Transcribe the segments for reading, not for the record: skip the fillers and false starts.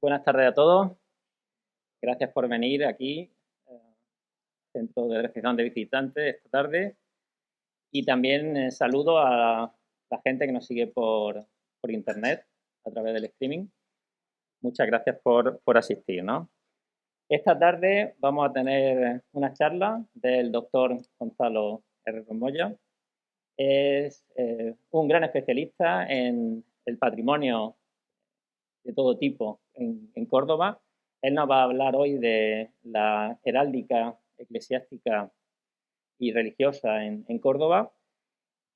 Buenas tardes a todos. Gracias por venir aquí, Centro de Recepción de Visitantes, esta tarde. Y también saludo a la gente que nos sigue por internet a través del streaming. Muchas gracias por asistir, ¿no? Esta tarde vamos a tener una charla del doctor Gonzalo R. Moya. Es un gran especialista en el patrimonio de todo tipo en Córdoba. Él nos va a hablar hoy de la heráldica eclesiástica y religiosa en Córdoba,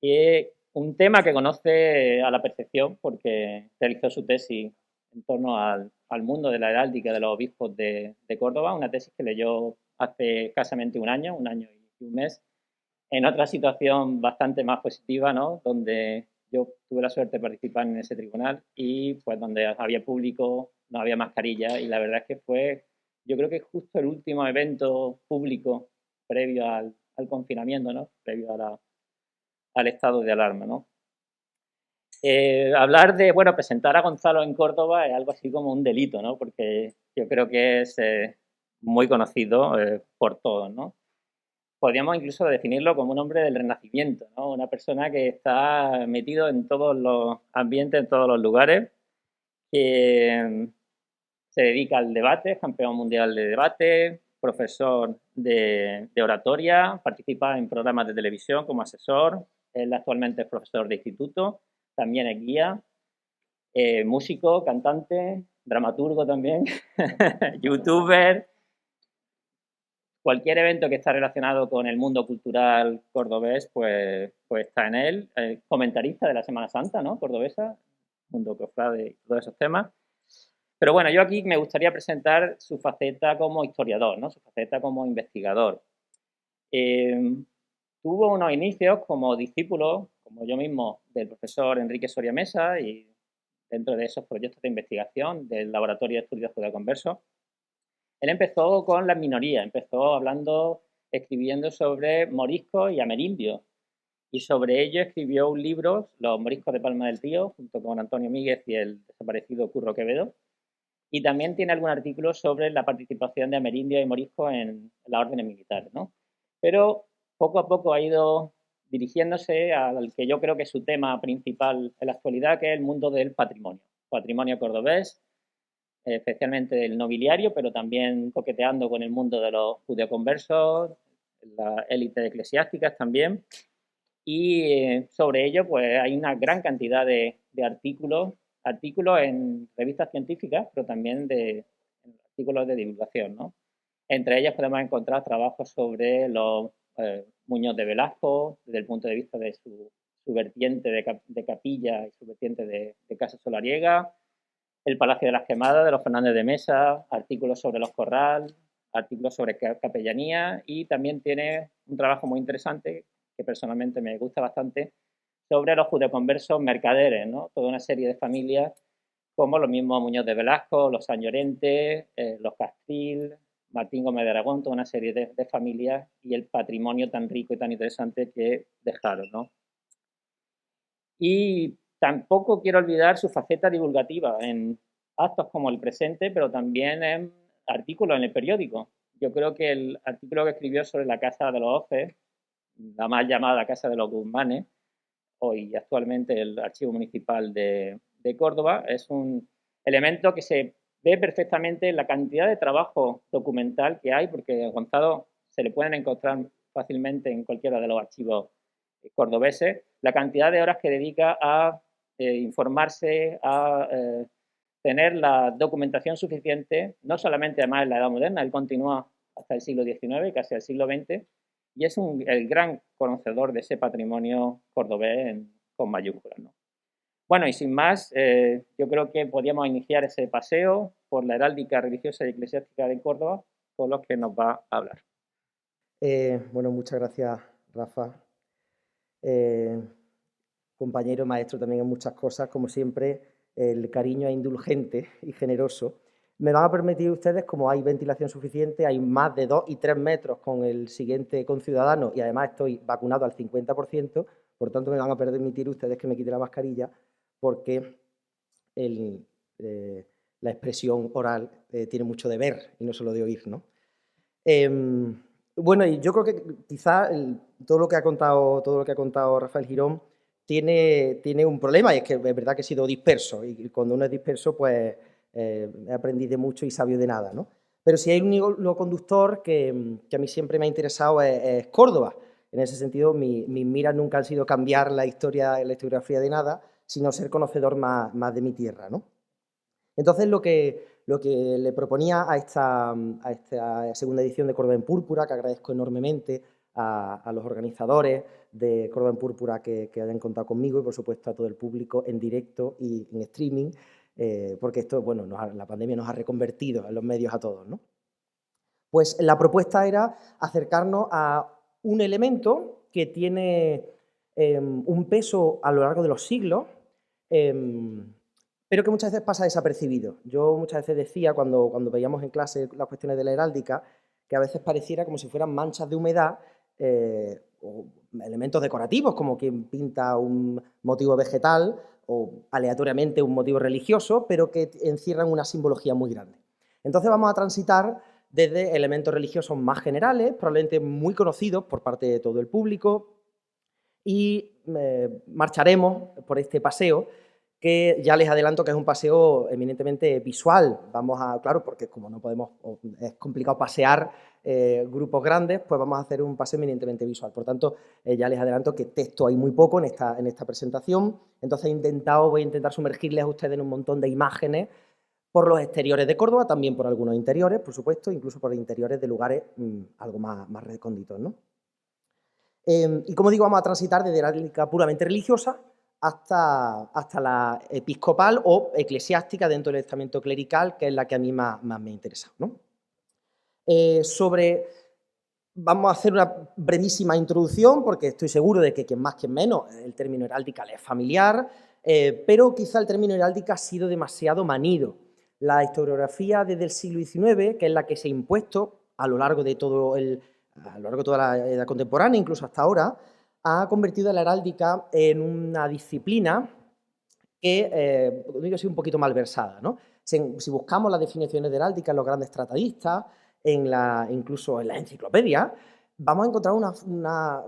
y un tema que conoce a la perfección porque realizó su tesis en torno al mundo de la heráldica de los obispos de Córdoba, una tesis que leyó hace escasamente un año y un mes, en otra situación bastante más positiva, ¿no? Donde yo tuve la suerte de participar en ese tribunal y pues donde había público, no había mascarilla y la verdad es que fue, yo creo que justo el último evento público previo al confinamiento, ¿no? Previo al estado de alarma, ¿no? Hablar de, bueno, presentar a Gonzalo en Córdoba es algo así como un delito, ¿no? Porque yo creo que es muy conocido por todos, ¿no? Podríamos incluso definirlo como un hombre del Renacimiento, ¿no? Una persona que está metido en todos los ambientes, en todos los lugares, que se dedica al debate, es campeón mundial de debate, profesor de oratoria, participa en programas de televisión como asesor, él actualmente es profesor de instituto, también es guía, músico, cantante, dramaturgo también, youtuber. Cualquier evento que está relacionado con el mundo cultural cordobés, pues está en él. Comentarista de la Semana Santa, ¿no? Cordobesa, mundo cofrade y todos esos temas. Pero bueno, yo aquí me gustaría presentar su faceta como historiador, ¿no? Su faceta como investigador. Eh, Tuvo unos inicios como discípulo, como yo mismo, del profesor Enrique Soria Mesa y dentro de esos proyectos de investigación del Laboratorio de Estudios Judeoconversos. Él empezó con las minorías, empezó hablando, escribiendo sobre moriscos y amerindios. Y sobre ello escribió un libro, Los moriscos de Palma del Río, junto con Antonio Míguez y el desaparecido Curro Quevedo. Y también tiene algún artículo sobre la participación de amerindios y moriscos en las órdenes militares, ¿no? Pero poco a poco ha ido dirigiéndose al que yo creo que es su tema principal en la actualidad, que es el mundo del patrimonio. Patrimonio cordobés, especialmente del nobiliario, pero también coqueteando con el mundo de los judeoconversos, las élites eclesiásticas también. Y sobre ello, pues hay una gran cantidad de artículos en revistas científicas, pero también de artículos de divulgación, ¿no? Entre ellas podemos encontrar trabajos sobre los Muñoz de Velasco, desde el punto de vista de su vertiente de capilla y su vertiente de casa solariega, el Palacio de las Quemadas de los Fernández de Mesa, artículos sobre los Corral, artículos sobre capellanía y también tiene un trabajo muy interesante que personalmente me gusta bastante sobre los judeoconversos mercaderes, ¿no? Toda una serie de familias como los mismos Muñoz de Velasco, los San Llorente, los Castril, Martín Gómez de Aragón, toda una serie de familias y el patrimonio tan rico y tan interesante que dejaron, ¿no? Y tampoco quiero olvidar su faceta divulgativa en actos como el presente, pero también en artículos en el periódico. Yo creo que el artículo que escribió sobre la Casa de los Hoces, la mal llamada Casa de los Guzmanes, hoy actualmente el Archivo Municipal de Córdoba, es un elemento que se ve perfectamente en la cantidad de trabajo documental que hay, porque a Gonzalo se le pueden encontrar fácilmente en cualquiera de los archivos cordobeses, la cantidad de horas que dedica a informarse, a tener la documentación suficiente, no solamente además en la Edad Moderna, él continúa hasta el siglo XIX, casi al siglo XX, y es el gran conocedor de ese patrimonio cordobés con mayúsculas, ¿no? Bueno, y sin más, yo creo que podríamos iniciar ese paseo por la heráldica religiosa y eclesiástica de Córdoba, con los que nos va a hablar. Bueno, muchas gracias, Rafa. Eh, Compañero, maestro también en muchas cosas, como siempre, el cariño es indulgente y generoso. Me van a permitir ustedes, como hay ventilación suficiente, hay más de 2 y 3 metros con el siguiente conciudadano y además estoy vacunado al 50%, por tanto me van a permitir ustedes que me quite la mascarilla porque el, la expresión oral tiene mucho de ver y no solo de oír, ¿no? Bueno, y yo creo que quizá todo lo que ha contado Rafael Girón tiene un problema, y es que es verdad que he sido disperso, y cuando uno es disperso, pues he aprendido mucho y sabio de nada, ¿no? Pero si hay un hilo conductor que a mí siempre me ha interesado es Córdoba. En ese sentido, mis miras nunca han sido cambiar la historiografía de nada, sino ser conocedor más de mi tierra, ¿no? Entonces, lo que le proponía a esta segunda edición de Córdoba en Púrpura, que agradezco enormemente a los organizadores de Córdoba en Púrpura que hayan contado conmigo, y por supuesto a todo el público en directo y en streaming, porque esto, bueno, la pandemia nos ha reconvertido en los medios a todos, ¿no? Pues la propuesta era acercarnos a un elemento que tiene un peso a lo largo de los siglos, pero que muchas veces pasa desapercibido. Yo muchas veces decía, cuando veíamos en clase las cuestiones de la heráldica, que a veces pareciera como si fueran manchas de humedad o elementos decorativos, como quien pinta un motivo vegetal o aleatoriamente un motivo religioso, pero que encierran una simbología muy grande. Entonces vamos a transitar desde elementos religiosos más generales, probablemente muy conocidos por parte de todo el público, y marcharemos por este paseo, que ya les adelanto que es un paseo eminentemente visual. Claro, porque como no podemos, es complicado pasear grupos grandes, pues vamos a hacer un paseo eminentemente visual. Por tanto, ya les adelanto que texto hay muy poco en esta presentación, entonces voy a intentar sumergirles a ustedes en un montón de imágenes por los exteriores de Córdoba, también por algunos interiores, por supuesto, incluso por interiores de lugares algo más recónditos, ¿no? Y como digo, vamos a transitar desde la heráldica puramente religiosa hasta la episcopal o eclesiástica dentro del estamento clerical, que es la que a mí más me interesa, ¿no? Vamos a hacer una brevísima introducción, porque estoy seguro de que quien más, quien menos, el término heráldica le es familiar, pero quizá el término heráldica ha sido demasiado manido. La historiografía desde el siglo XIX, que es la que se ha impuesto a lo largo de toda la edad contemporánea, incluso hasta ahora, ha convertido a la heráldica en una disciplina que, digo, es un poquito malversada, ¿no? Si buscamos las definiciones de heráldica en los grandes tratadistas, incluso en la enciclopedia, vamos a encontrar una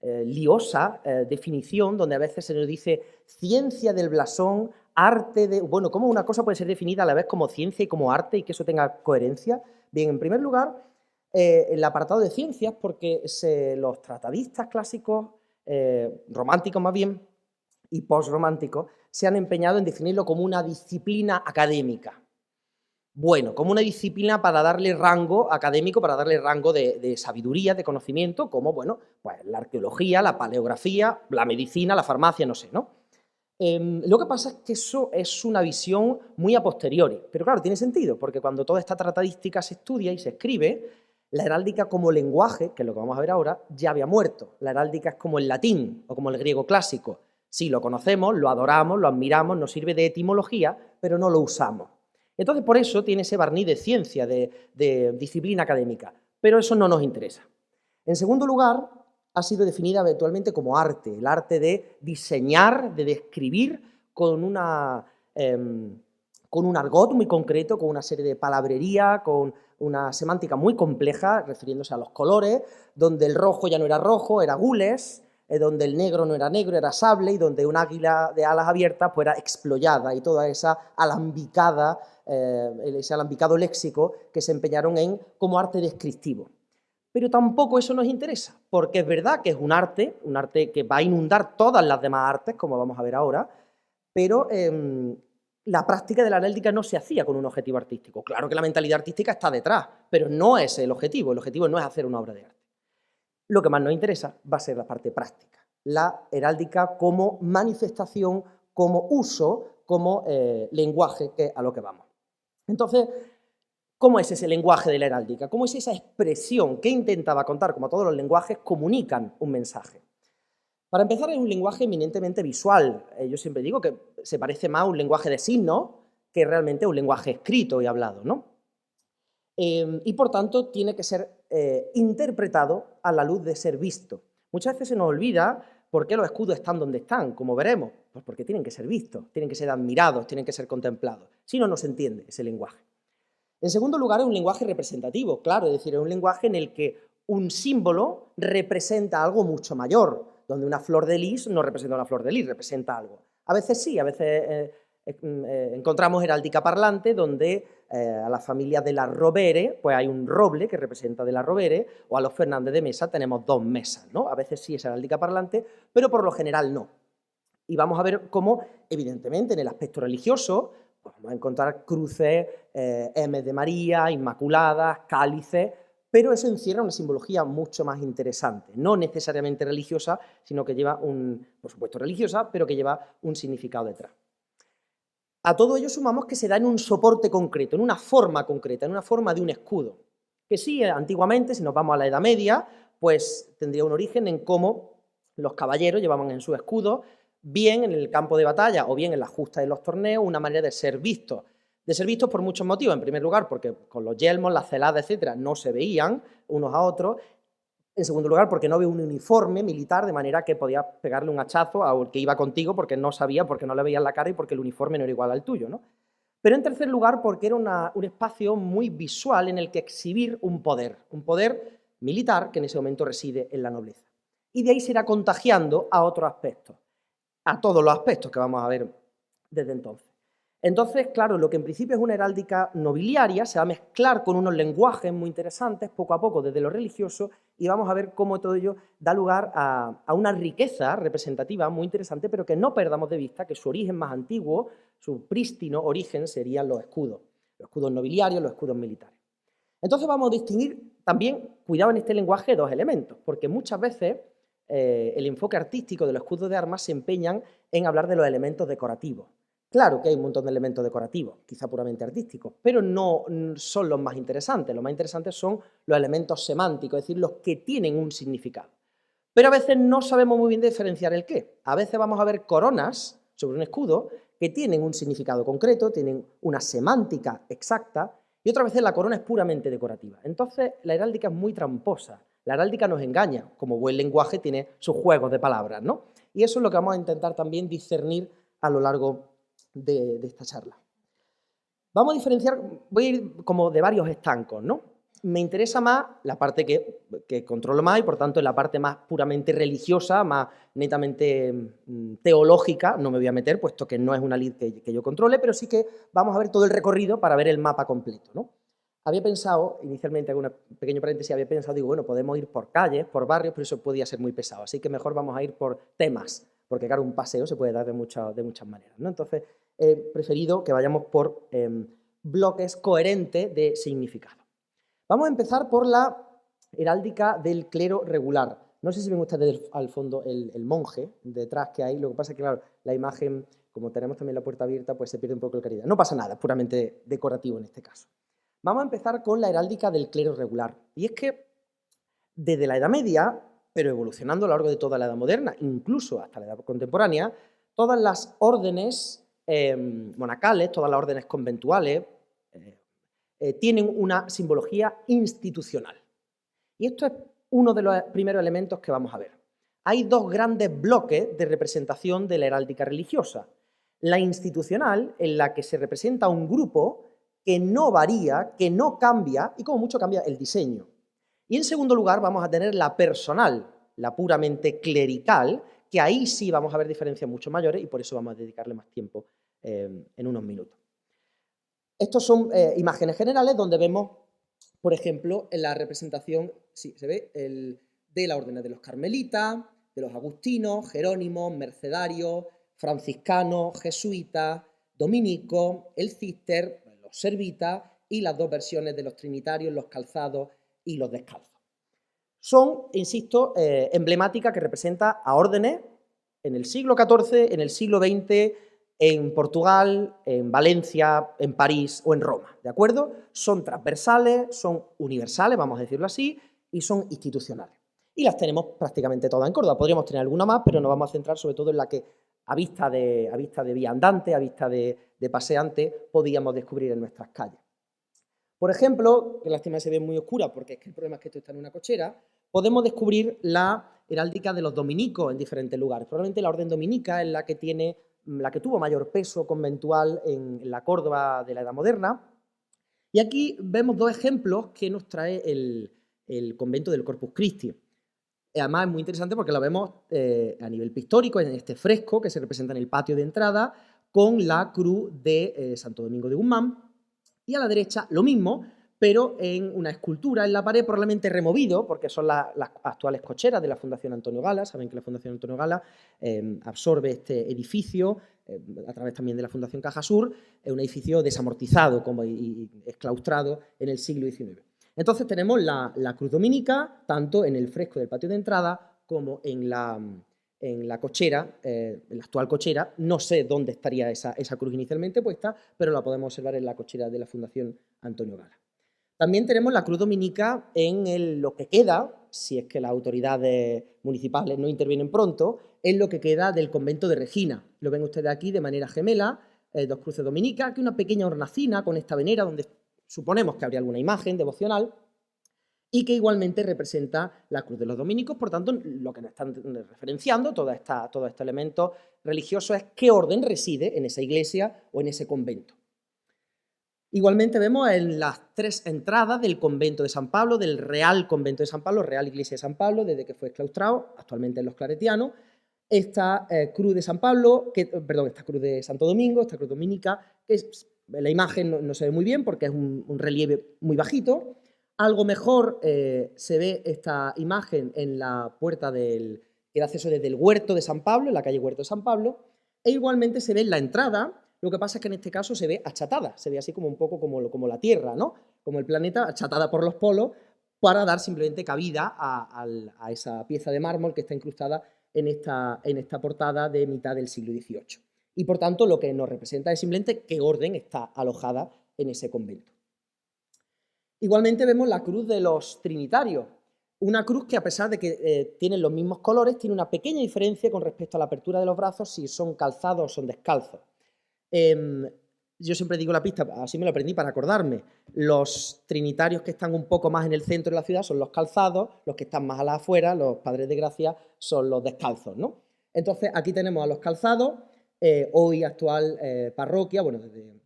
liosa definición donde a veces se nos dice ciencia del blasón, arte de... Bueno, ¿cómo una cosa puede ser definida a la vez como ciencia y como arte y que eso tenga coherencia? Bien, en primer lugar, el apartado de ciencias, porque los tratadistas clásicos, románticos más bien, y postrománticos, se han empeñado en definirlo como una disciplina académica. Bueno, como una disciplina para darle rango académico, para darle rango de sabiduría, de conocimiento, como, bueno, pues la arqueología, la paleografía, la medicina, la farmacia, no sé, ¿no? Lo que pasa es que eso es una visión muy a posteriori, pero claro, tiene sentido, porque cuando toda esta tratadística se estudia y se escribe, la heráldica como lenguaje, que es lo que vamos a ver ahora, ya había muerto. La heráldica es como el latín o como el griego clásico. Sí, lo conocemos, lo adoramos, lo admiramos, nos sirve de etimología, pero no lo usamos. Entonces, por eso tiene ese barniz de ciencia, de disciplina académica, pero eso no nos interesa. En segundo lugar, ha sido definida habitualmente como arte, el arte de diseñar, de describir con un argot muy concreto, con una serie de palabrería, con una semántica muy compleja, refiriéndose a los colores, donde el rojo ya no era rojo, era gules, donde el negro no era negro, era sable, y donde un águila de alas abiertas pues era exployada, y toda esa alambicada, ese alambicado léxico que se empeñaron como arte descriptivo. Pero tampoco eso nos interesa, porque es verdad que es un arte que va a inundar todas las demás artes, como vamos a ver ahora, pero la práctica de la heráldica no se hacía con un objetivo artístico. Claro que la mentalidad artística está detrás, pero no es el objetivo no es hacer una obra de arte. Lo que más nos interesa va a ser la parte práctica, la heráldica como manifestación, como uso, como lenguaje, que es a lo que vamos. Entonces, ¿cómo es ese lenguaje de la heráldica? ¿Cómo es esa expresión que intentaba contar? Como todos los lenguajes, comunican un mensaje. Para empezar, es un lenguaje eminentemente visual. Yo siempre digo que se parece más a un lenguaje de signos que realmente a un lenguaje escrito y hablado, ¿no? Y por tanto tiene que ser interpretado a la luz de ser visto. Muchas veces se nos olvida, ¿Por qué los escudos están donde están? Como veremos, pues porque tienen que ser vistos, tienen que ser admirados, tienen que ser contemplados. Si no, no se entiende ese lenguaje. En segundo lugar, es un lenguaje representativo, claro, es decir, es un lenguaje en el que un símbolo representa algo mucho mayor, donde una flor de lis no representa una flor de lis, representa algo. A veces sí, a veces encontramos heráldica parlante donde a la familia de la Rovere pues hay un roble que representa de la Rovere, o a los Fernández de Mesa tenemos 2 mesas, ¿no? A veces sí es heráldica parlante, pero por lo general no. Y vamos a ver cómo, evidentemente, en el aspecto religioso, pues vamos a encontrar cruces, M de María, Inmaculadas, cálices, pero eso encierra una simbología mucho más interesante, no necesariamente religiosa, sino que lleva por supuesto religiosa, pero que lleva un significado detrás. A todo ello sumamos que se da en un soporte concreto, en una forma concreta, en una forma de un escudo, que sí, antiguamente, si nos vamos a la Edad Media, pues tendría un origen en cómo los caballeros llevaban en su escudo, bien en el campo de batalla o bien en la justa de los torneos, una manera de ser vistos. De ser vistos por muchos motivos. En primer lugar, porque con los yelmos, las celadas, etcétera, no se veían unos a otros. En segundo lugar, porque no había un uniforme militar, de manera que podías pegarle un hachazo al que iba contigo porque no sabía, porque no le veías la cara y porque el uniforme no era igual al tuyo, ¿no? Pero en tercer lugar, porque era un espacio muy visual en el que exhibir un poder militar que en ese momento reside en la nobleza. Y de ahí se irá contagiando a otros aspectos, a todos los aspectos que vamos a ver desde entonces. Entonces, claro, lo que en principio es una heráldica nobiliaria se va a mezclar con unos lenguajes muy interesantes, poco a poco, desde lo religioso, y vamos a ver cómo todo ello da lugar a una riqueza representativa muy interesante, pero que no perdamos de vista que su origen más antiguo, su prístino origen, serían los escudos nobiliarios, los escudos militares. Entonces vamos a distinguir también, cuidado en este lenguaje, 2 elementos, porque muchas veces el enfoque artístico de los escudos de armas se empeñan en hablar de los elementos decorativos. Claro que hay un montón de elementos decorativos, quizá puramente artísticos, pero no son los más interesantes. Los más interesantes son los elementos semánticos, es decir, los que tienen un significado. Pero a veces no sabemos muy bien diferenciar el qué. A veces vamos a ver coronas sobre un escudo que tienen un significado concreto, tienen una semántica exacta, y otras veces la corona es puramente decorativa. Entonces, la heráldica es muy tramposa. La heráldica nos engaña, como buen lenguaje tiene sus juegos de palabras, ¿no? Y eso es lo que vamos a intentar también discernir a lo largo de esta charla. Vamos a diferenciar, voy a ir como de varios estancos, ¿no? Me interesa más la parte que controlo más y por tanto en la parte más puramente religiosa, más netamente teológica, no me voy a meter, puesto que no es una lid que yo controle, pero sí que vamos a ver todo el recorrido para ver el mapa completo, ¿no? Había pensado, inicialmente hago un pequeño paréntesis, había pensado, digo, bueno, podemos ir por calles, por barrios, pero eso podía ser muy pesado, así que mejor vamos a ir por temas, porque claro, un paseo se puede dar de muchas maneras, ¿no? Entonces, he preferido que vayamos por bloques coherentes de significado. Vamos a empezar por la heráldica del clero regular. No sé si ven ustedes al fondo el monje detrás que hay, lo que pasa es que, claro, la imagen, como tenemos también la puerta abierta, pues se pierde un poco el claridad. No pasa nada, es puramente decorativo en este caso. Vamos a empezar con la heráldica del clero regular. Y es que desde la Edad Media, pero evolucionando a lo largo de toda la Edad Moderna, incluso hasta la Edad Contemporánea, todas las órdenes monacales, todas las órdenes conventuales, tienen una simbología institucional. Y esto es uno de los primeros elementos que vamos a ver. Hay 2 grandes bloques de representación de la heráldica religiosa. La institucional, en la que se representa un grupo que no varía, que no cambia y como mucho cambia el diseño. Y en segundo lugar vamos a tener la personal, la puramente clerical, que ahí sí vamos a ver diferencias mucho mayores y por eso vamos a dedicarle más tiempo en unos minutos. Estos son imágenes generales donde vemos, por ejemplo, en la representación, sí, se ve, de la orden de los carmelitas, de los agustinos, jerónimos, mercedarios, franciscanos, jesuitas, dominicos, el cister, los servitas y las 2 versiones de los trinitarios, los calzados y los descalzos. Son, insisto, emblemáticas que representan a órdenes en el siglo XIV, en el siglo XX, en Portugal, en Valencia, en París o en Roma, ¿de acuerdo? Son transversales, son universales, vamos a decirlo así, y son institucionales. Y las tenemos prácticamente todas en Córdoba. Podríamos tener alguna más, pero nos vamos a centrar sobre todo en la que a vista de viandante, a vista de paseante, podíamos descubrir en nuestras calles. Por ejemplo, que lástima se ve muy oscura porque es que el problema es que esto está en una cochera, podemos descubrir la heráldica de los dominicos en diferentes lugares. Probablemente la orden dominica es la que tuvo mayor peso conventual en la Córdoba de la Edad Moderna. Y aquí vemos dos ejemplos que nos trae el convento del Corpus Christi. Además es muy interesante porque lo vemos a nivel pictórico en este fresco que se representa en el patio de entrada con la cruz de Santo Domingo de Guzmán, y a la derecha lo mismo, pero en una escultura en la pared, probablemente removido, porque son las actuales cocheras de la Fundación Antonio Gala. Saben que la Fundación Antonio Gala absorbe este edificio a través también de la Fundación Cajasur, es un edificio desamortizado y exclaustrado en el siglo XIX. Entonces tenemos la cruz dominica, tanto en el fresco del patio de entrada como en la cochera, en la actual cochera. No sé dónde estaría esa cruz inicialmente puesta, pero la podemos observar en la cochera de la Fundación Antonio Gala. También tenemos la cruz dominica en lo que queda, si es que las autoridades municipales no intervienen pronto, en lo que queda del convento de Regina. Lo ven ustedes aquí de manera gemela, dos cruces dominicas, aquí una pequeña hornacina con esta venera donde suponemos que habría alguna imagen devocional, y que igualmente representa la cruz de los dominicos. Por tanto, lo que nos están referenciando, todo este elemento religioso, es qué orden reside en esa iglesia o en ese convento. Igualmente vemos en las tres entradas del convento de San Pablo, del Real Convento de San Pablo, Real Iglesia de San Pablo, desde que fue exclaustrado, actualmente en los claretianos, esta cruz de San Pablo, esta cruz de Santo Domingo, esta cruz dominica, que la imagen no se ve muy bien porque es un relieve muy bajito. Algo mejor se ve esta imagen en la puerta que da acceso desde el Huerto de San Pablo, en la calle Huerto de San Pablo, e igualmente se ve en la entrada. Lo que pasa es que en este caso se ve achatada, se ve así como un poco como la Tierra, ¿no? Como el planeta, achatada por los polos, para dar simplemente cabida a esa pieza de mármol que está incrustada en esta portada de mitad del siglo XVIII. Y por tanto lo que nos representa es simplemente qué orden está alojada en ese convento. Igualmente vemos la cruz de los trinitarios, una cruz que, a pesar de que tienen los mismos colores, tiene una pequeña diferencia con respecto a la apertura de los brazos, si son calzados o son descalzos. Yo siempre digo la pista, así me lo aprendí para acordarme. Los trinitarios que están un poco más en el centro de la ciudad son los calzados, los que están más a la afuera, los padres de gracia, son los descalzos, ¿no? Entonces aquí tenemos a los calzados, hoy actual parroquia, bueno, desde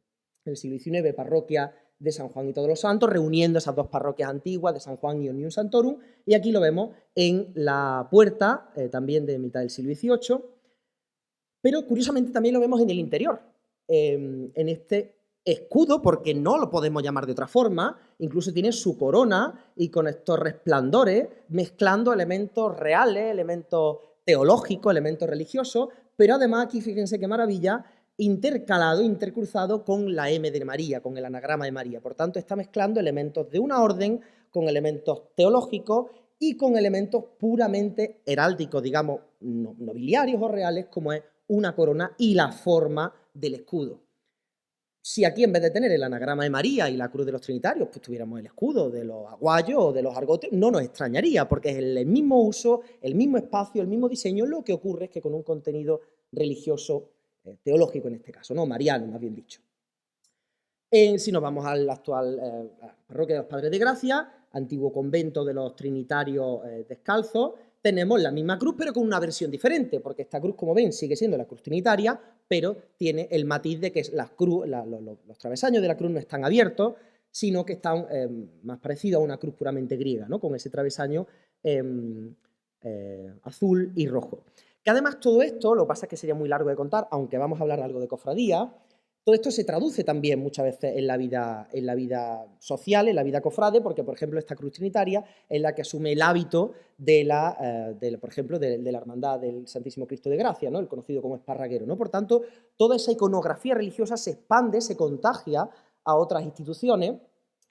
el siglo XIX, parroquia de San Juan y Todos los Santos, reuniendo esas dos parroquias antiguas de San Juan y Omnium Santorum, y aquí lo vemos en la puerta, también de mitad del siglo XVIII, pero curiosamente también lo vemos en el interior, en este escudo, porque no lo podemos llamar de otra forma, incluso tiene su corona y con estos resplandores, mezclando elementos reales, elementos teológicos, elementos religiosos, pero además aquí fíjense qué maravilla, intercalado, intercruzado con la M de María, con el anagrama de María. Por tanto, está mezclando elementos de una orden con elementos teológicos y con elementos puramente heráldicos, digamos, nobiliarios o reales, como es una corona y la forma del escudo. Si aquí, en vez de tener el anagrama de María y la cruz de los trinitarios, pues tuviéramos el escudo de los aguayos o de los argotes, no nos extrañaría, porque es el mismo uso, el mismo espacio, el mismo diseño. Lo que ocurre es que con un contenido religioso, teológico en este caso, no mariano, más bien dicho. Si nos vamos a la actual parroquia de los Padres de Gracia, antiguo convento de los trinitarios descalzos, tenemos la misma cruz, pero con una versión diferente, porque esta cruz, como ven, sigue siendo la cruz trinitaria, pero tiene el matiz de que los travesaños de la cruz no están abiertos, sino que están más parecidos a una cruz puramente griega, ¿no? Con ese travesaño azul y rojo. Que además todo esto, lo que pasa es que sería muy largo de contar, aunque vamos a hablar algo de cofradía, todo esto se traduce también muchas veces en la vida social, en la vida cofrade, porque, por ejemplo, esta cruz trinitaria es la que asume el hábito por ejemplo, de la Hermandad del Santísimo Cristo de Gracia, ¿no? El conocido como esparraguero, ¿no? Por tanto, toda esa iconografía religiosa se expande, se contagia a otras instituciones.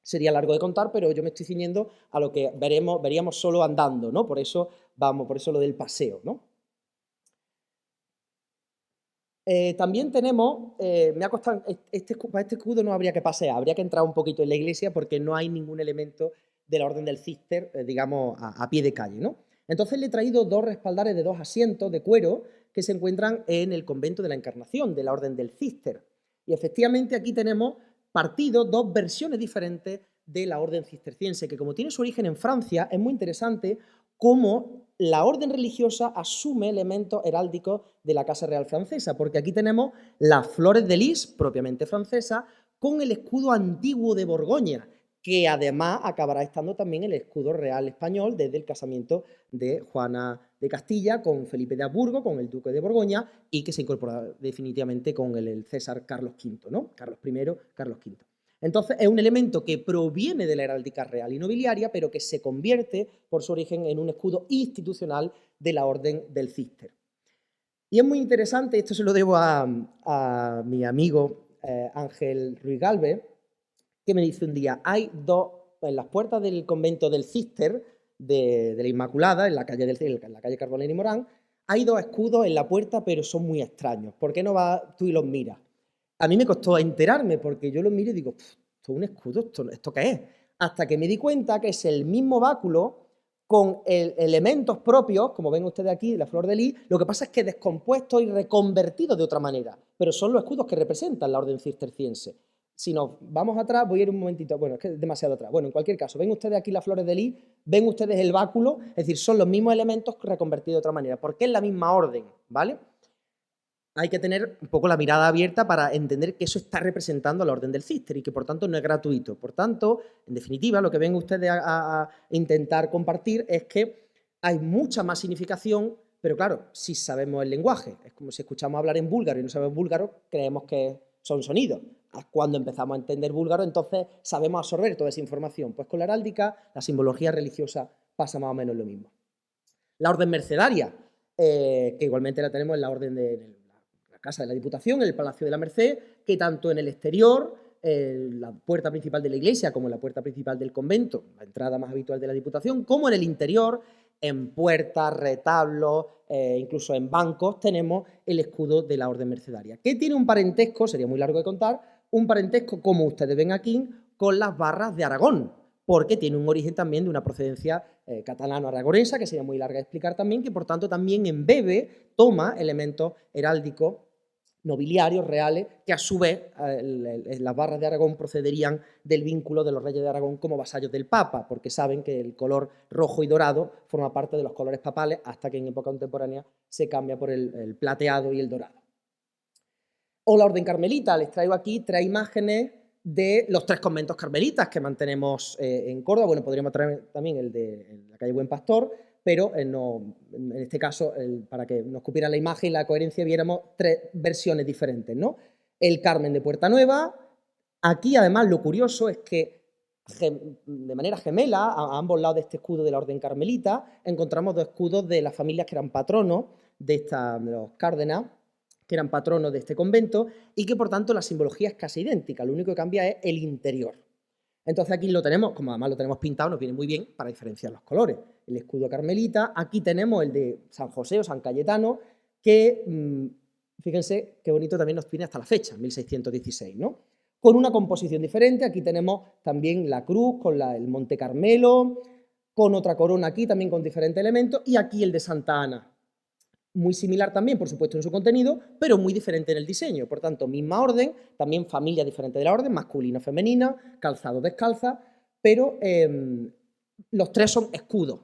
Sería largo de contar, pero yo me estoy ciñendo a lo que veríamos solo andando, ¿no? Por eso lo del paseo, ¿no? También tenemos, me ha costado, para este escudo no habría que pasear, habría que entrar un poquito en la iglesia porque no hay ningún elemento de la orden del Císter, digamos, a pie de calle, ¿no? Entonces le he traído dos respaldares de dos asientos de cuero que se encuentran en el convento de la Encarnación, de la orden del Císter. Y efectivamente aquí tenemos partidos, dos versiones diferentes de la orden cisterciense, que como tiene su origen en Francia, es muy interesante cómo la orden religiosa asume elementos heráldicos de la Casa Real Francesa, porque aquí tenemos las flores de lis, propiamente francesas, con el escudo antiguo de Borgoña, que además acabará estando también el escudo real español desde el casamiento de Juana de Castilla con Felipe de Habsburgo, con el duque de Borgoña, y que se incorpora definitivamente con el César Carlos V, ¿no? Carlos I, Carlos V. Entonces, es un elemento que proviene de la heráldica real y nobiliaria, pero que se convierte, por su origen, en un escudo institucional de la Orden del Císter. Y es muy interesante, esto se lo debo a mi amigo Ángel Ruiz Galvez, que me dice un día, hay dos, en las puertas del convento del Císter, de la Inmaculada, en la calle Carbonell y Morán, hay dos escudos en la puerta, pero son muy extraños. ¿Por qué no vas tú y los miras? A mí me costó enterarme, porque yo lo miro y digo, ¿esto es un escudo? ¿Esto qué es? Hasta que me di cuenta que es el mismo báculo con elementos propios, como ven ustedes aquí, la flor de lis, lo que pasa es que descompuestos y reconvertidos de otra manera, pero son los escudos que representan la orden cisterciense. Si nos vamos atrás, voy a ir un momentito, bueno, es que es demasiado atrás. Bueno, en cualquier caso, ven ustedes aquí las flores de lis, ven ustedes el báculo, es decir, son los mismos elementos reconvertidos de otra manera, porque es la misma orden, ¿vale? Hay que tener un poco la mirada abierta para entender que eso está representando a la Orden del Císter y que por tanto no es gratuito. Por tanto, en definitiva, lo que ven ustedes a intentar compartir es que hay mucha más significación, pero claro, si sabemos el lenguaje, es como si escuchamos hablar en búlgaro y no sabemos búlgaro, creemos que son sonidos. Cuando empezamos a entender búlgaro, entonces sabemos absorber toda esa información. Pues con la heráldica, la simbología religiosa pasa más o menos lo mismo. La orden mercedaria, que igualmente la tenemos en la orden de la Casa de la Diputación, en el Palacio de la Merced, que tanto en el exterior, la puerta principal de la iglesia como en la puerta principal del convento, la entrada más habitual de la Diputación, como en el interior, en puertas, retablos, incluso en bancos, tenemos el escudo de la orden mercedaria, que tiene un parentesco, sería muy largo de contar, un parentesco, como ustedes ven aquí, con las barras de Aragón, porque tiene un origen también de una procedencia catalano-aragonesa, que sería muy larga de explicar también, que por tanto también embebe, toma elementos heráldicos nobiliarios reales, que a su vez las barras de Aragón procederían del vínculo de los reyes de Aragón como vasallos del Papa, porque saben que el color rojo y dorado forma parte de los colores papales, hasta que en época contemporánea se cambia por el plateado y el dorado. O la orden carmelita, les traigo aquí 3 imágenes de los 3 conventos carmelitas que mantenemos en Córdoba. Bueno, podríamos traer también el de la calle Buen Pastor, pero no, en este caso, para que nos cupiera la imagen y la coherencia, viéramos 3 versiones diferentes, ¿no? El Carmen de Puerta Nueva. Aquí, además, lo curioso es que de manera gemela, a ambos lados de este escudo de la orden carmelita, encontramos 2 escudos de las familias que eran patronos de los Cárdenas, que eran patronos de este convento, y que por tanto la simbología es casi idéntica, lo único que cambia es el interior. Entonces aquí lo tenemos, como además lo tenemos pintado, nos viene muy bien para diferenciar los colores. El escudo carmelita, aquí tenemos el de San José o San Cayetano, que, fíjense qué bonito también nos tiene hasta la fecha, 1616, ¿no? Con una composición diferente, aquí tenemos también la cruz con el Monte Carmelo, con otra corona aquí también con diferentes elementos, y aquí el de Santa Ana. Muy similar también, por supuesto, en su contenido, pero muy diferente en el diseño. Por tanto, misma orden, también familia diferente de la orden, masculina, femenina, calzado, descalza, pero los 3 son escudos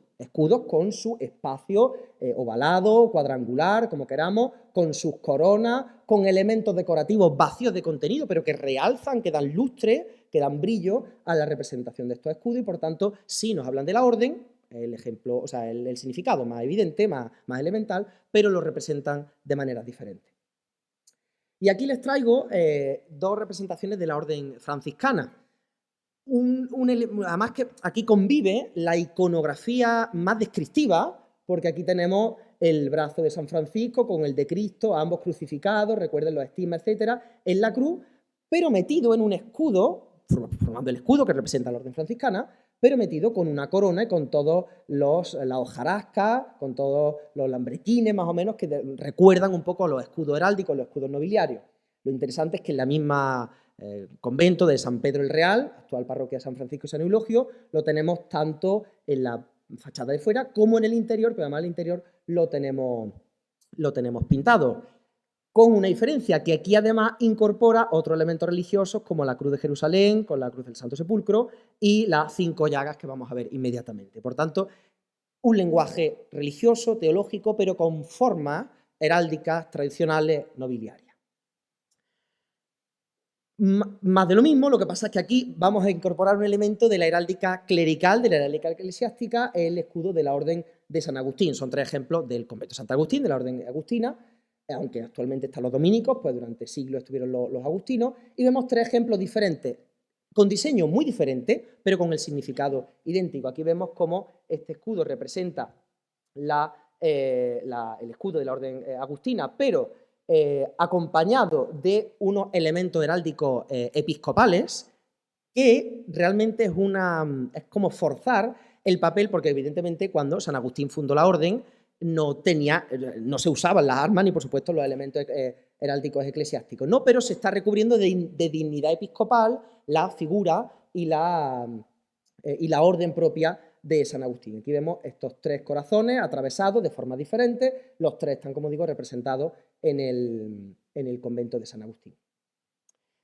con su espacio ovalado, cuadrangular, como queramos, con sus coronas, con elementos decorativos vacíos de contenido, pero que realzan, que dan lustre, que dan brillo a la representación de estos escudos y, por tanto, sí nos hablan de la orden, el ejemplo, o sea, el significado más evidente, más elemental, pero lo representan de maneras diferentes. Y aquí les traigo 2 representaciones de la orden franciscana. Además que aquí convive la iconografía más descriptiva, porque aquí tenemos el brazo de San Francisco con el de Cristo, ambos crucificados, recuerden los estigmas, etcétera, en la cruz, pero metido en un escudo, formando el escudo que representa la orden franciscana, pero metido con una corona y con todas las hojarascas, con todos los lambrequines más o menos que recuerdan un poco a los escudos heráldicos, los escudos nobiliarios. Lo interesante es que en la misma convento de San Pedro el Real, actual parroquia de San Francisco y San Eulogio, lo tenemos tanto en la fachada de fuera como en el interior, pero además el interior lo tenemos pintado. Con una diferencia, que aquí además incorpora otros elementos religiosos como la cruz de Jerusalén, con la cruz del Santo Sepulcro y las 5 llagas que vamos a ver inmediatamente. Por tanto, un lenguaje religioso, teológico, pero con formas heráldicas tradicionales nobiliarias. Más de lo mismo, lo que pasa es que aquí vamos a incorporar un elemento de la heráldica clerical, de la heráldica eclesiástica, el escudo de la Orden de San Agustín. Son 3 ejemplos del convento de Santa Agustín, de la Orden agustina, aunque actualmente están los dominicos, pues durante siglos estuvieron los agustinos, y vemos 3 ejemplos diferentes, con diseño muy diferente, pero con el significado idéntico. Aquí vemos cómo este escudo representa el escudo de la Orden agustina, pero acompañado de unos elementos heráldicos episcopales, que realmente es como forzar el papel, porque evidentemente cuando San Agustín fundó la orden no se usaban las armas ni por supuesto los elementos heráldicos eclesiásticos, ¿no? Pero se está recubriendo de dignidad episcopal la figura y la orden propia de San Agustín. Aquí vemos estos 3 corazones atravesados de forma diferente, los 3 están, como digo, representados en el convento de San Agustín.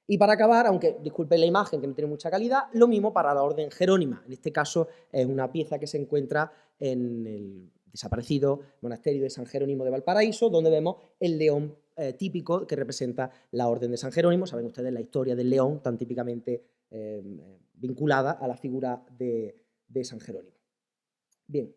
Y para acabar, aunque disculpen la imagen que no tiene mucha calidad, lo mismo para la orden jerónima. En este caso es una pieza que se encuentra en el desaparecido monasterio de San Jerónimo de Valparaíso, donde vemos el león típico que representa la orden de San Jerónimo. Saben ustedes la historia del león tan típicamente vinculada a la figura de San Jerónimo. Bien,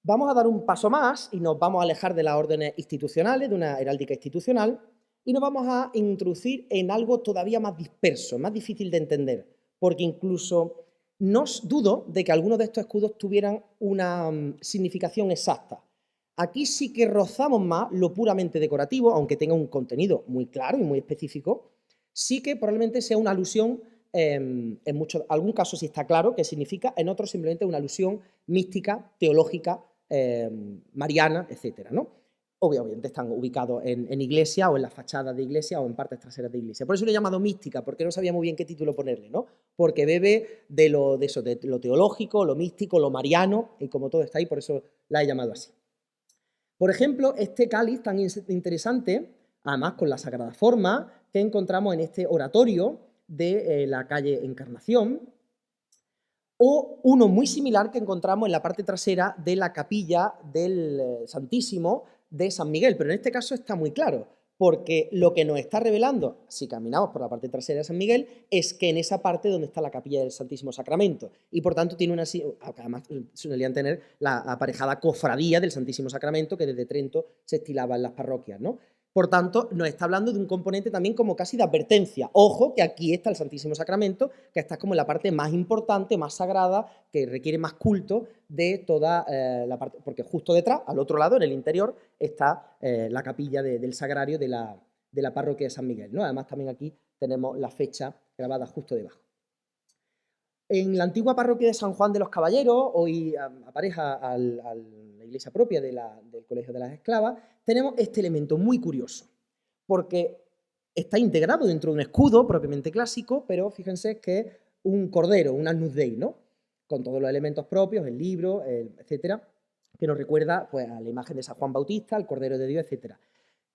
vamos a dar un paso más y nos vamos a alejar de las órdenes institucionales, de una heráldica institucional, y nos vamos a introducir en algo todavía más disperso, más difícil de entender, porque incluso no dudo de que algunos de estos escudos tuvieran una significación exacta. Aquí sí que rozamos más lo puramente decorativo, aunque tenga un contenido muy claro y muy específico, sí que probablemente sea una alusión. En algún caso sí está claro qué significa, en otros simplemente una alusión mística, teológica, mariana, etcétera, ¿no? Obviamente están ubicados en iglesia o en las fachadas de iglesia o en partes traseras de iglesia. Por eso lo he llamado mística, porque no sabía muy bien qué título ponerle, ¿no? Porque bebe de lo teológico, lo místico, lo mariano, y como todo está ahí, por eso la he llamado así. Por ejemplo, este cáliz tan interesante, además con la sagrada forma que encontramos en este oratorio de la calle Encarnación, o uno muy similar que encontramos en la parte trasera de la capilla del Santísimo de San Miguel, pero en este caso está muy claro, porque lo que nos está revelando, si caminamos por la parte trasera de San Miguel, es que en esa parte donde está la capilla del Santísimo Sacramento, y por tanto tiene además solían tener la aparejada cofradía del Santísimo Sacramento que desde Trento se estilaba en las parroquias, ¿no? Por tanto, nos está hablando de un componente también como casi de advertencia. Ojo, que aquí está el Santísimo Sacramento, que está como en la parte más importante, más sagrada, que requiere más culto de toda la parte, porque justo detrás, al otro lado, en el interior, está la capilla del sagrario de la parroquia de San Miguel, ¿no? Además, también aquí tenemos la fecha grabada justo debajo. En la antigua parroquia de San Juan de los Caballeros, hoy apareja a la iglesia propia del Colegio de las Esclavas, tenemos este elemento muy curioso, porque está integrado dentro de un escudo propiamente clásico, pero fíjense que es un cordero, un Agnus Dei, ¿no? Con todos los elementos propios, el libro, etcétera, que nos recuerda pues, a la imagen de San Juan Bautista, al Cordero de Dios, etcétera.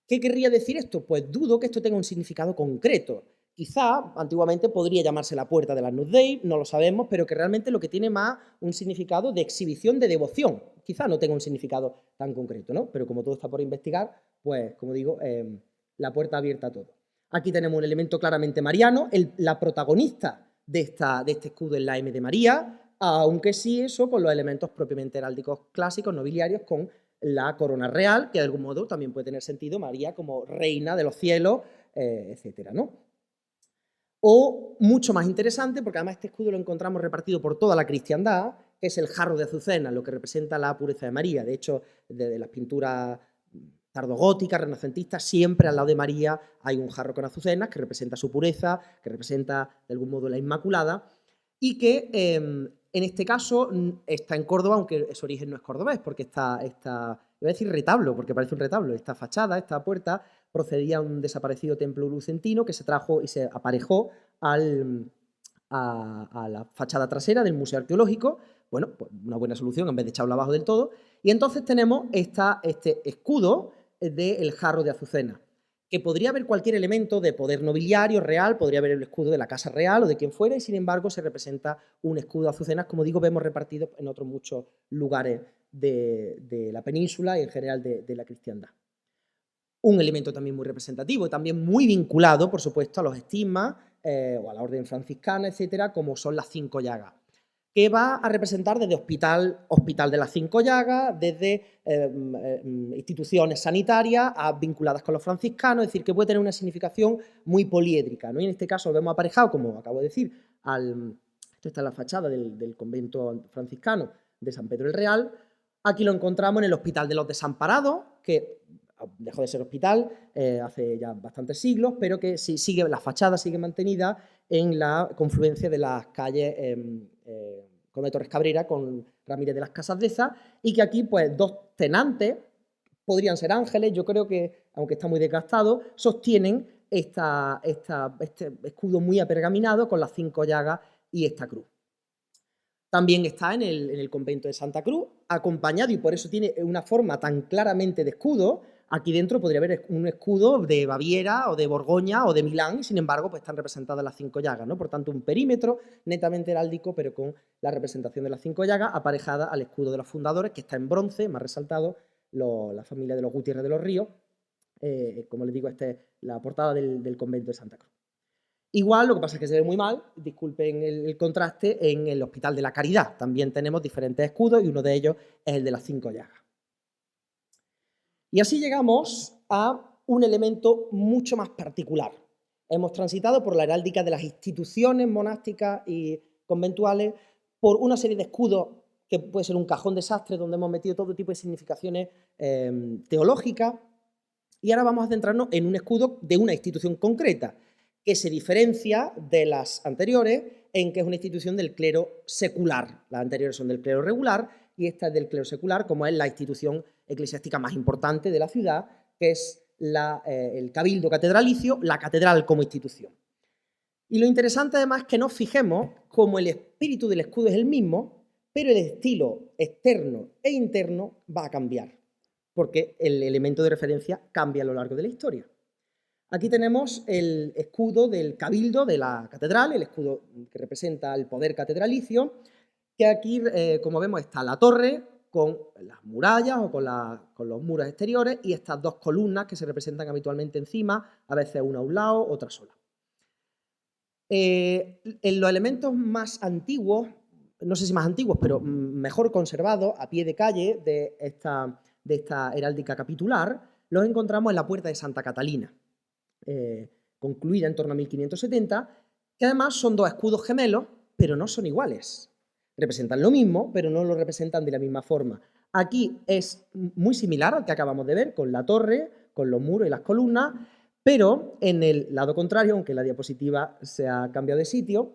¿Qué querría decir esto? Pues dudo que esto tenga un significado concreto. Quizá antiguamente podría llamarse la puerta del Agnus Dei, no lo sabemos, pero que realmente lo que tiene más un significado de exhibición de devoción. Quizá no tenga un significado tan concreto, ¿no? Pero como todo está por investigar, pues, como digo, la puerta abierta a todo. Aquí tenemos un elemento claramente mariano, la protagonista de este escudo es la M de María, aunque sí eso con los elementos propiamente heráldicos clásicos, nobiliarios, con la corona real, que de algún modo también puede tener sentido María como reina de los cielos, etcétera, ¿no? O, mucho más interesante, porque además este escudo lo encontramos repartido por toda la cristiandad, que es el jarro de azucena, lo que representa la pureza de María. De hecho, desde las pinturas tardogóticas, renacentistas, siempre al lado de María hay un jarro con azucenas que representa su pureza, que representa de algún modo la Inmaculada, y que en este caso está en Córdoba, aunque su origen no es cordobés, porque iba a decir retablo, porque parece un retablo, esta fachada, esta puerta, procedía de un desaparecido templo lucentino que se trajo y se aparejó a la fachada trasera del Museo Arqueológico. Bueno, pues una buena solución en vez de echarlo abajo del todo. Y entonces tenemos este escudo del jarro de azucena. que podría haber cualquier elemento de poder nobiliario real, podría haber el escudo de la casa real o de quien fuera, y sin embargo se representa un escudo de azucenas, como digo, vemos repartido en otros muchos lugares de la península y en general de la cristiandad. Un elemento también muy representativo, también muy vinculado, por supuesto, a los estigmas o a la orden franciscana, etcétera, como son las 5 llagas, que va a representar desde hospital de las 5 llagas, desde instituciones sanitarias vinculadas con los franciscanos, es decir, que puede tener una significación muy poliédrica, ¿no? Y en este caso lo vemos aparejado, como acabo de decir, esto está en la fachada del convento franciscano de San Pedro el Real. Aquí lo encontramos en el Hospital de los Desamparados, que dejó de ser hospital hace ya bastantes siglos, pero que la fachada sigue mantenida en la confluencia de las calles Conde Torres Cabrera con Ramírez de las Casas Deza, y que aquí pues 2 tenantes, podrían ser ángeles, yo creo que, aunque está muy desgastado, sostienen este escudo muy apergaminado con las 5 llagas y esta cruz. También está en el convento de Santa Cruz, acompañado, y por eso tiene una forma tan claramente de escudo. Aquí dentro podría haber un escudo de Baviera o de Borgoña o de Milán, y sin embargo pues están representadas las 5 llagas, ¿no? Por tanto, un perímetro netamente heráldico, pero con la representación de las 5 llagas aparejada al escudo de los fundadores, que está en bronce, más resaltado, la familia de los Gutiérrez de los Ríos. Como les digo, esta es la portada del convento de Santa Cruz. Igual, lo que pasa es que se ve muy mal, disculpen el contraste, en el Hospital de la Caridad. También tenemos diferentes escudos y uno de ellos es el de las 5 llagas. Y así llegamos a un elemento mucho más particular. Hemos transitado por la heráldica de las instituciones monásticas y conventuales, por una serie de escudos que puede ser un cajón desastre donde hemos metido todo tipo de significaciones teológicas, y ahora vamos a centrarnos en un escudo de una institución concreta, que se diferencia de las anteriores en que es una institución del clero secular. Las anteriores son del clero regular y esta es del clero secular, como es la institución eclesiástica más importante de la ciudad, que es el cabildo catedralicio, la catedral como institución. Y lo interesante además es que nos fijemos como el espíritu del escudo es el mismo, pero el estilo externo e interno va a cambiar, porque el elemento de referencia cambia a lo largo de la historia. Aquí tenemos el escudo del cabildo de la catedral, el escudo que representa el poder catedralicio, que aquí, como vemos, está la torre con las murallas o con los muros exteriores y estas 2 columnas que se representan habitualmente encima, a veces una a un lado, otra sola. En los elementos más antiguos, no sé si más antiguos, pero mejor conservados, a pie de calle de esta heráldica capitular, los encontramos en la puerta de Santa Catalina, concluida en torno a 1570, que además son 2 escudos gemelos, pero no son iguales. Representan lo mismo, pero no lo representan de la misma forma. Aquí es muy similar al que acabamos de ver, con la torre, con los muros y las columnas, pero en el lado contrario, aunque la diapositiva se ha cambiado de sitio,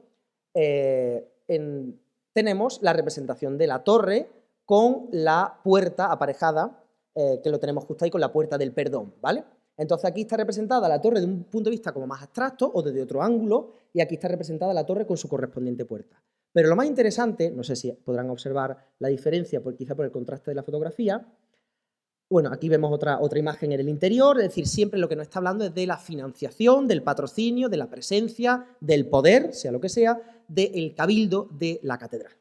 tenemos la representación de la torre con la puerta aparejada, que lo tenemos justo ahí con la puerta del perdón, ¿vale? Entonces aquí está representada la torre de un punto de vista como más abstracto o desde otro ángulo, y aquí está representada la torre con su correspondiente puerta. Pero lo más interesante, no sé si podrán observar la diferencia, quizá por el contraste de la fotografía. Bueno, aquí vemos otra imagen en el interior, es decir, siempre lo que nos está hablando es de la financiación, del patrocinio, de la presencia, del poder, sea lo que sea, del cabildo de la catedral.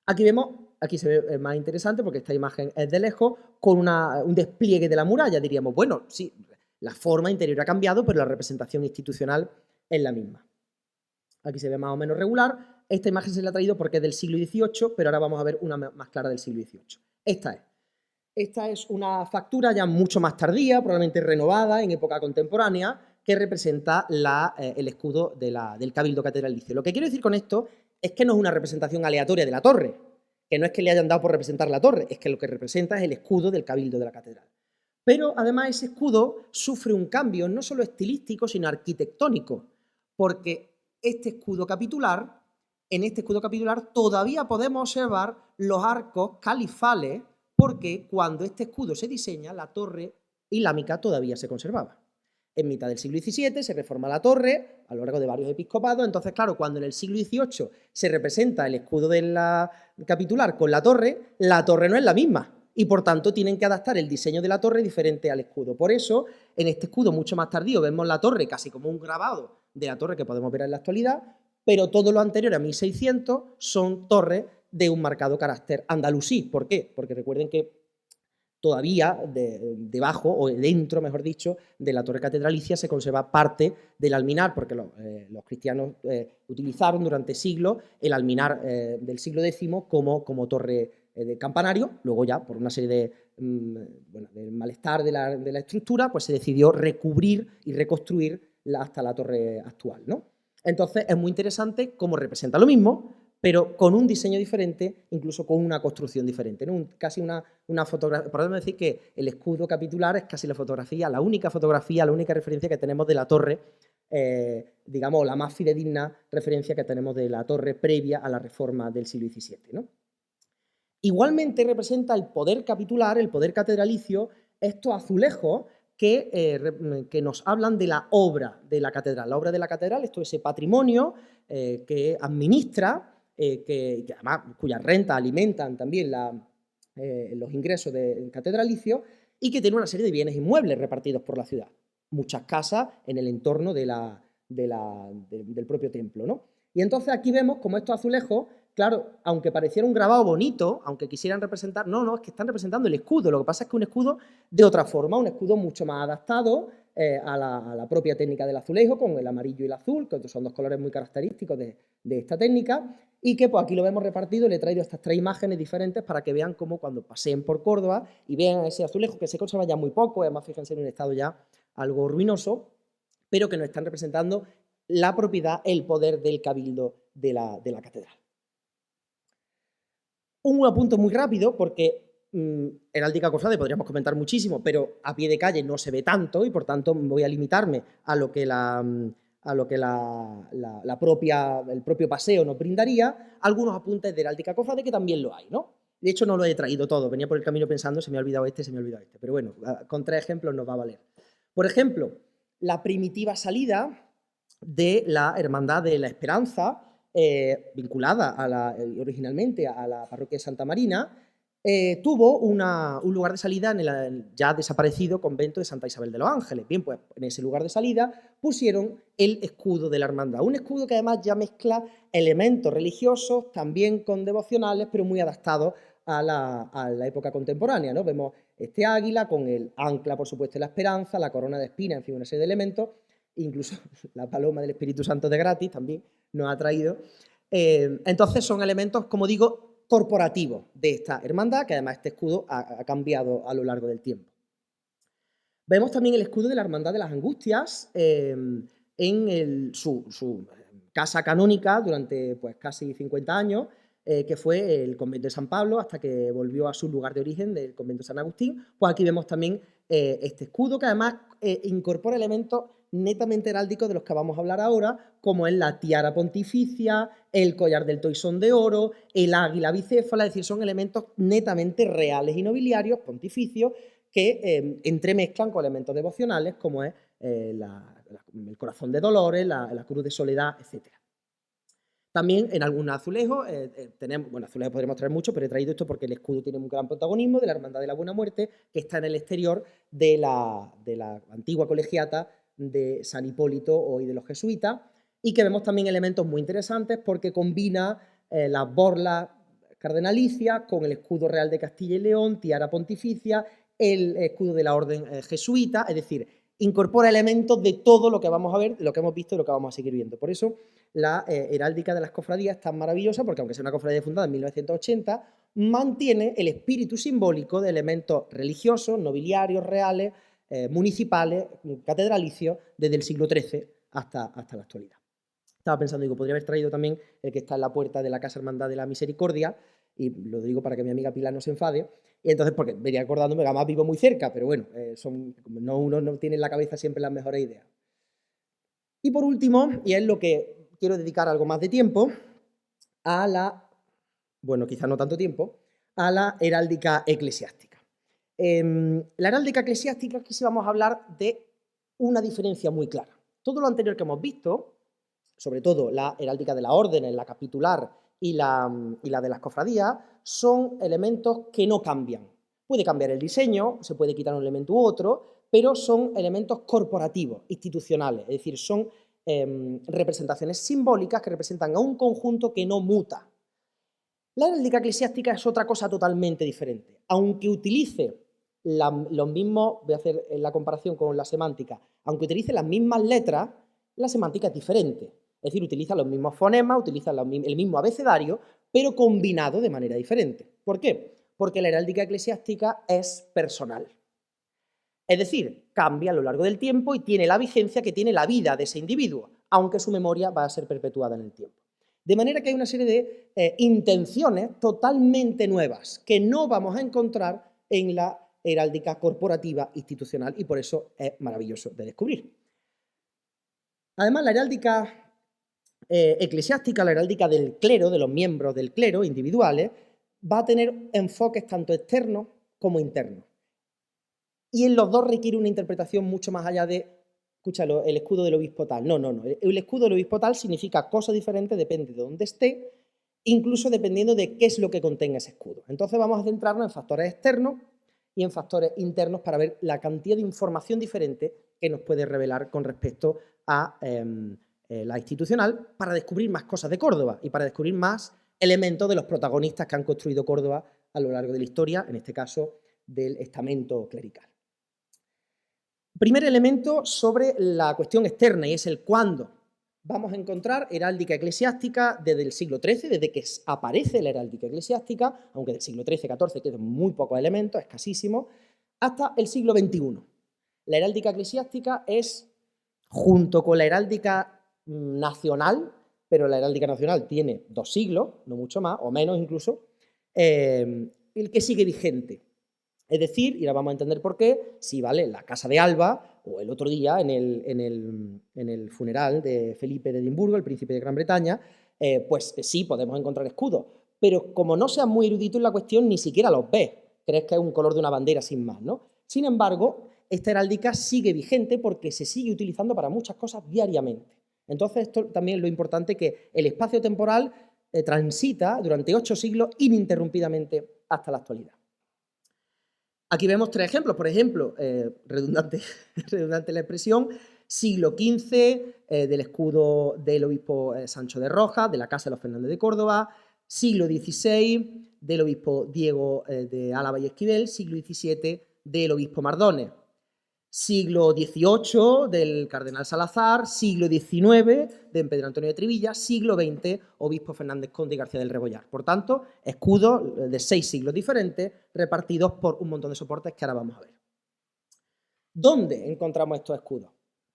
Aquí se ve más interesante porque esta imagen es de lejos, con un despliegue de la muralla. Diríamos, bueno, sí, la forma interior ha cambiado, pero la representación institucional es la misma. Aquí se ve más o menos regular. Esta imagen se la ha traído porque es del siglo XVIII, pero ahora vamos a ver una más clara del siglo XVIII. Esta es una factura ya mucho más tardía, probablemente renovada en época contemporánea, que representa el escudo del cabildo catedralicio. Lo que quiero decir con esto es que no es una representación aleatoria de la torre, que no es que le hayan dado por representar la torre, es que lo que representa es el escudo del cabildo de la catedral. Pero además ese escudo sufre un cambio no solo estilístico, sino arquitectónico, porque en este escudo capitular todavía podemos observar los arcos califales, porque cuando este escudo se diseña, la torre islámica todavía se conservaba. En mitad del siglo XVII se reforma la torre a lo largo de varios episcopados. Entonces, claro, cuando en el siglo XVIII se representa el escudo de la capitular con la torre no es la misma. y por tanto tienen que adaptar el diseño de la torre diferente al escudo. Por eso, en este escudo mucho más tardío vemos la torre casi como un grabado de la torre que podemos ver en la actualidad, pero todo lo anterior a 1600 son torres de un marcado carácter andalusí. ¿Por qué? Porque recuerden que todavía debajo, o dentro, mejor dicho, de la torre catedralicia se conserva parte del alminar, porque los cristianos utilizaron durante siglos el alminar del siglo X como torre de campanario. Luego ya, por una serie de malestar de la estructura, pues se decidió recubrir y reconstruir hasta la torre actual, ¿no? Entonces es muy interesante cómo representa lo mismo, pero con un diseño diferente, incluso con una construcción diferente, ¿no? Casi una fotografía. Podemos decir que el escudo capitular es casi la única fotografía, la única referencia que tenemos de la torre, digamos, la más fidedigna referencia que tenemos de la torre previa a la reforma del siglo XVII, ¿no? Igualmente representa el poder capitular, el poder catedralicio, estos azulejos que nos hablan de la obra de la catedral. La obra de la catedral, esto es ese patrimonio que administra, que además cuyas rentas alimentan también los ingresos del catedralicio y que tiene una serie de bienes inmuebles repartidos por la ciudad. Muchas casas en el entorno del propio templo, ¿no? Y entonces aquí vemos como estos azulejos, claro, aunque pareciera un grabado bonito, aunque quisieran representar, no, es que están representando el escudo. Lo que pasa es que un escudo de otra forma, un escudo mucho más adaptado a la propia técnica del azulejo, con el amarillo y el azul, que son dos colores muy característicos de esta técnica, y que pues aquí lo vemos repartido. Le he traído estas tres imágenes diferentes para que vean cómo cuando paseen por Córdoba y vean ese azulejo que se conserva ya muy poco, además fíjense en un estado ya algo ruinoso, pero que nos están representando la propiedad, el poder del cabildo de la catedral. Un apunto muy rápido, porque heráldica cofrade podríamos comentar muchísimo, pero a pie de calle no se ve tanto y por tanto voy a limitarme a lo que el propio paseo nos brindaría. Algunos apuntes de heráldica cofrade que también lo hay, ¿no? De hecho no lo he traído todo, venía por el camino pensando se me ha olvidado este, pero bueno, con 3 ejemplos nos va a valer. Por ejemplo, la primitiva salida de la Hermandad de la Esperanza, vinculada originalmente a la parroquia de Santa Marina, tuvo un lugar de salida en el ya desaparecido convento de Santa Isabel de los Ángeles. Bien, pues en ese lugar de salida pusieron el escudo de la hermandad, un escudo que además ya mezcla elementos religiosos, también con devocionales, pero muy adaptados a la época contemporánea, ¿no? Vemos este águila con el ancla, por supuesto, de la esperanza, la corona de espinas, en fin, una serie de elementos, incluso la paloma del Espíritu Santo de gratis también nos ha traído. Entonces son elementos, como digo, corporativos de esta hermandad, que además este escudo ha cambiado a lo largo del tiempo. Vemos también el escudo de la Hermandad de las Angustias en su casa canónica durante pues, casi 50 años, que fue el convento de San Pablo, hasta que volvió a su lugar de origen del convento de San Agustín. Pues aquí vemos también este escudo, que además incorpora elementos netamente heráldicos de los que vamos a hablar ahora, como es la tiara pontificia, el collar del toisón de oro, el águila bicéfala, es decir, son elementos netamente reales y nobiliarios, pontificios, que entremezclan con elementos devocionales, como es el corazón de Dolores, la cruz de soledad, etc. También en algunos azulejos, azulejos podremos traer mucho, pero he traído esto porque el escudo tiene un gran protagonismo, de la Hermandad de la Buena Muerte, que está en el exterior de la antigua colegiata de San Hipólito, hoy de los jesuitas, y que vemos también elementos muy interesantes porque combina las borlas cardenalicias con el escudo real de Castilla y León, tiara pontificia, el escudo de la orden jesuita, es decir, incorpora elementos de todo lo que vamos a ver, de lo que hemos visto y lo que vamos a seguir viendo. Por eso la heráldica de las cofradías es tan maravillosa, porque aunque sea una cofradía fundada en 1980, mantiene el espíritu simbólico de elementos religiosos, nobiliarios, reales, municipales, catedralicios, desde el siglo XIII hasta la actualidad. Estaba pensando, digo, podría haber traído también el que está en la puerta de la Casa Hermandad de la Misericordia, y lo digo para que mi amiga Pilar no se enfade, y entonces, porque venía acordándome que además vivo muy cerca, pero bueno, uno no tiene en la cabeza siempre las mejores ideas. Y por último, y es lo que quiero dedicar algo más de tiempo, quizá no tanto tiempo, a la heráldica eclesiástica. La heráldica eclesiástica, aquí sí vamos a hablar de una diferencia muy clara. Todo lo anterior que hemos visto, sobre todo la heráldica de la orden, la capitular y la de las cofradías, son elementos que no cambian. Puede cambiar el diseño, se puede quitar un elemento u otro, pero son elementos corporativos, institucionales, es decir, son representaciones simbólicas que representan a un conjunto que no muta. La heráldica eclesiástica es otra cosa totalmente diferente. Aunque utilice los mismos, voy a hacer la comparación con la semántica, aunque utilice las mismas letras, la semántica es diferente. Es decir, utiliza los mismos fonemas, utiliza el mismo abecedario, pero combinado de manera diferente. ¿Por qué? Porque la heráldica eclesiástica es personal. Es decir, cambia a lo largo del tiempo y tiene la vigencia que tiene la vida de ese individuo, aunque su memoria va a ser perpetuada en el tiempo. De manera que hay una serie de intenciones totalmente nuevas que no vamos a encontrar en la heráldica corporativa institucional y por eso es maravilloso de descubrir. Además, la heráldica eclesiástica, la heráldica del clero, de los miembros del clero individuales, va a tener enfoques tanto externos como internos. Y en los dos requiere una interpretación mucho más allá de, escúchalo, el escudo del obispo tal. No. El escudo del obispo tal significa cosas diferentes, depende de dónde esté, incluso dependiendo de qué es lo que contenga ese escudo. Entonces vamos a centrarnos en factores externos y en factores internos para ver la cantidad de información diferente que nos puede revelar con respecto a la institucional, para descubrir más cosas de Córdoba y para descubrir más elementos de los protagonistas que han construido Córdoba a lo largo de la historia, en este caso del estamento clerical. Primer elemento sobre la cuestión externa, y es el cuándo. Vamos a encontrar heráldica eclesiástica desde el siglo XIII, desde que aparece la heráldica eclesiástica, aunque del siglo XIII-XIV quedan muy pocos elementos, escasísimos, hasta el siglo XXI. La heráldica eclesiástica es, junto con la heráldica nacional, pero la heráldica nacional tiene 2 siglos, no mucho más, o menos incluso, el que sigue vigente. Es decir, y ahora vamos a entender por qué, si vale la Casa de Alba, o el otro día en el funeral de Felipe de Edimburgo, el príncipe de Gran Bretaña, pues sí, podemos encontrar escudos, pero como no seas muy erudito en la cuestión, ni siquiera los ves, crees que es un color de una bandera sin más, ¿no? Sin embargo, esta heráldica sigue vigente porque se sigue utilizando para muchas cosas diariamente. Entonces, esto también es lo importante, que el espacio temporal transita durante 8 siglos ininterrumpidamente hasta la actualidad. Aquí vemos 3 ejemplos, por ejemplo, redundante la expresión, siglo XV, del escudo del obispo Sancho de Rojas, de la Casa de los Fernández de Córdoba, siglo XVI, del obispo Diego de Álava y Esquivel, siglo XVII, del obispo Mardones, siglo XVIII, del cardenal Salazar, siglo XIX, de Pedro Antonio de Trivilla, siglo XX, obispo Fernández Conde y García del Rebollar. Por tanto, escudos de 6 siglos diferentes repartidos por un montón de soportes que ahora vamos a ver. ¿Dónde encontramos estos escudos?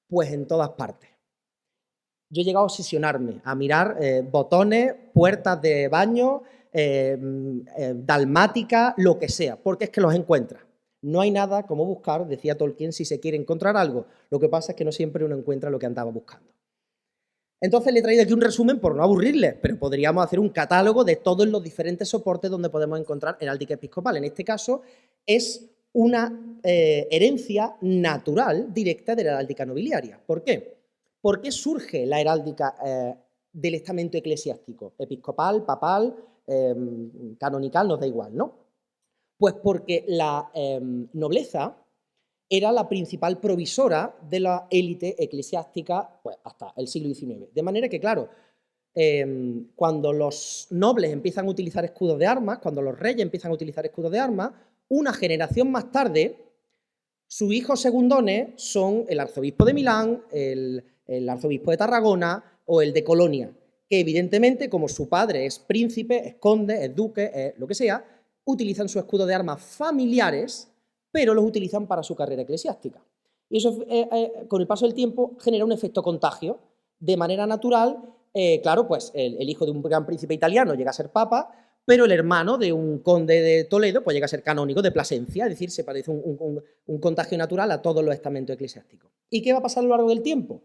Pues en todas partes. Yo he llegado a obsesionarme, a mirar botones, puertas de baño, dalmática, lo que sea, porque es que los encuentras. No hay nada como buscar, decía Tolkien, si se quiere encontrar algo. Lo que pasa es que no siempre uno encuentra lo que andaba buscando. Entonces le he traído aquí un resumen por no aburrirles, pero podríamos hacer un catálogo de todos los diferentes soportes donde podemos encontrar heráldica episcopal. En este caso es una herencia natural directa de la heráldica nobiliaria. ¿Por qué? ¿Por qué surge la heráldica del estamento eclesiástico? Episcopal, papal, canonical, nos da igual, ¿no? Pues porque la nobleza era la principal provisora de la élite eclesiástica pues, hasta el siglo XIX. De manera que, claro, cuando los nobles empiezan a utilizar escudos de armas, cuando los reyes empiezan a utilizar escudos de armas, una generación más tarde, sus hijos segundones son el arzobispo de Milán, el arzobispo de Tarragona o el de Colonia, que evidentemente, como su padre es príncipe, es conde, es duque, es lo que sea, utilizan su escudo de armas familiares, pero los utilizan para su carrera eclesiástica. Y eso, con el paso del tiempo, genera un efecto contagio. De manera natural, claro, pues el hijo de un gran príncipe italiano llega a ser papa, pero el hermano de un conde de Toledo pues llega a ser canónigo de Plasencia, es decir, se parece un contagio natural a todos los estamentos eclesiásticos. ¿Y qué va a pasar a lo largo del tiempo?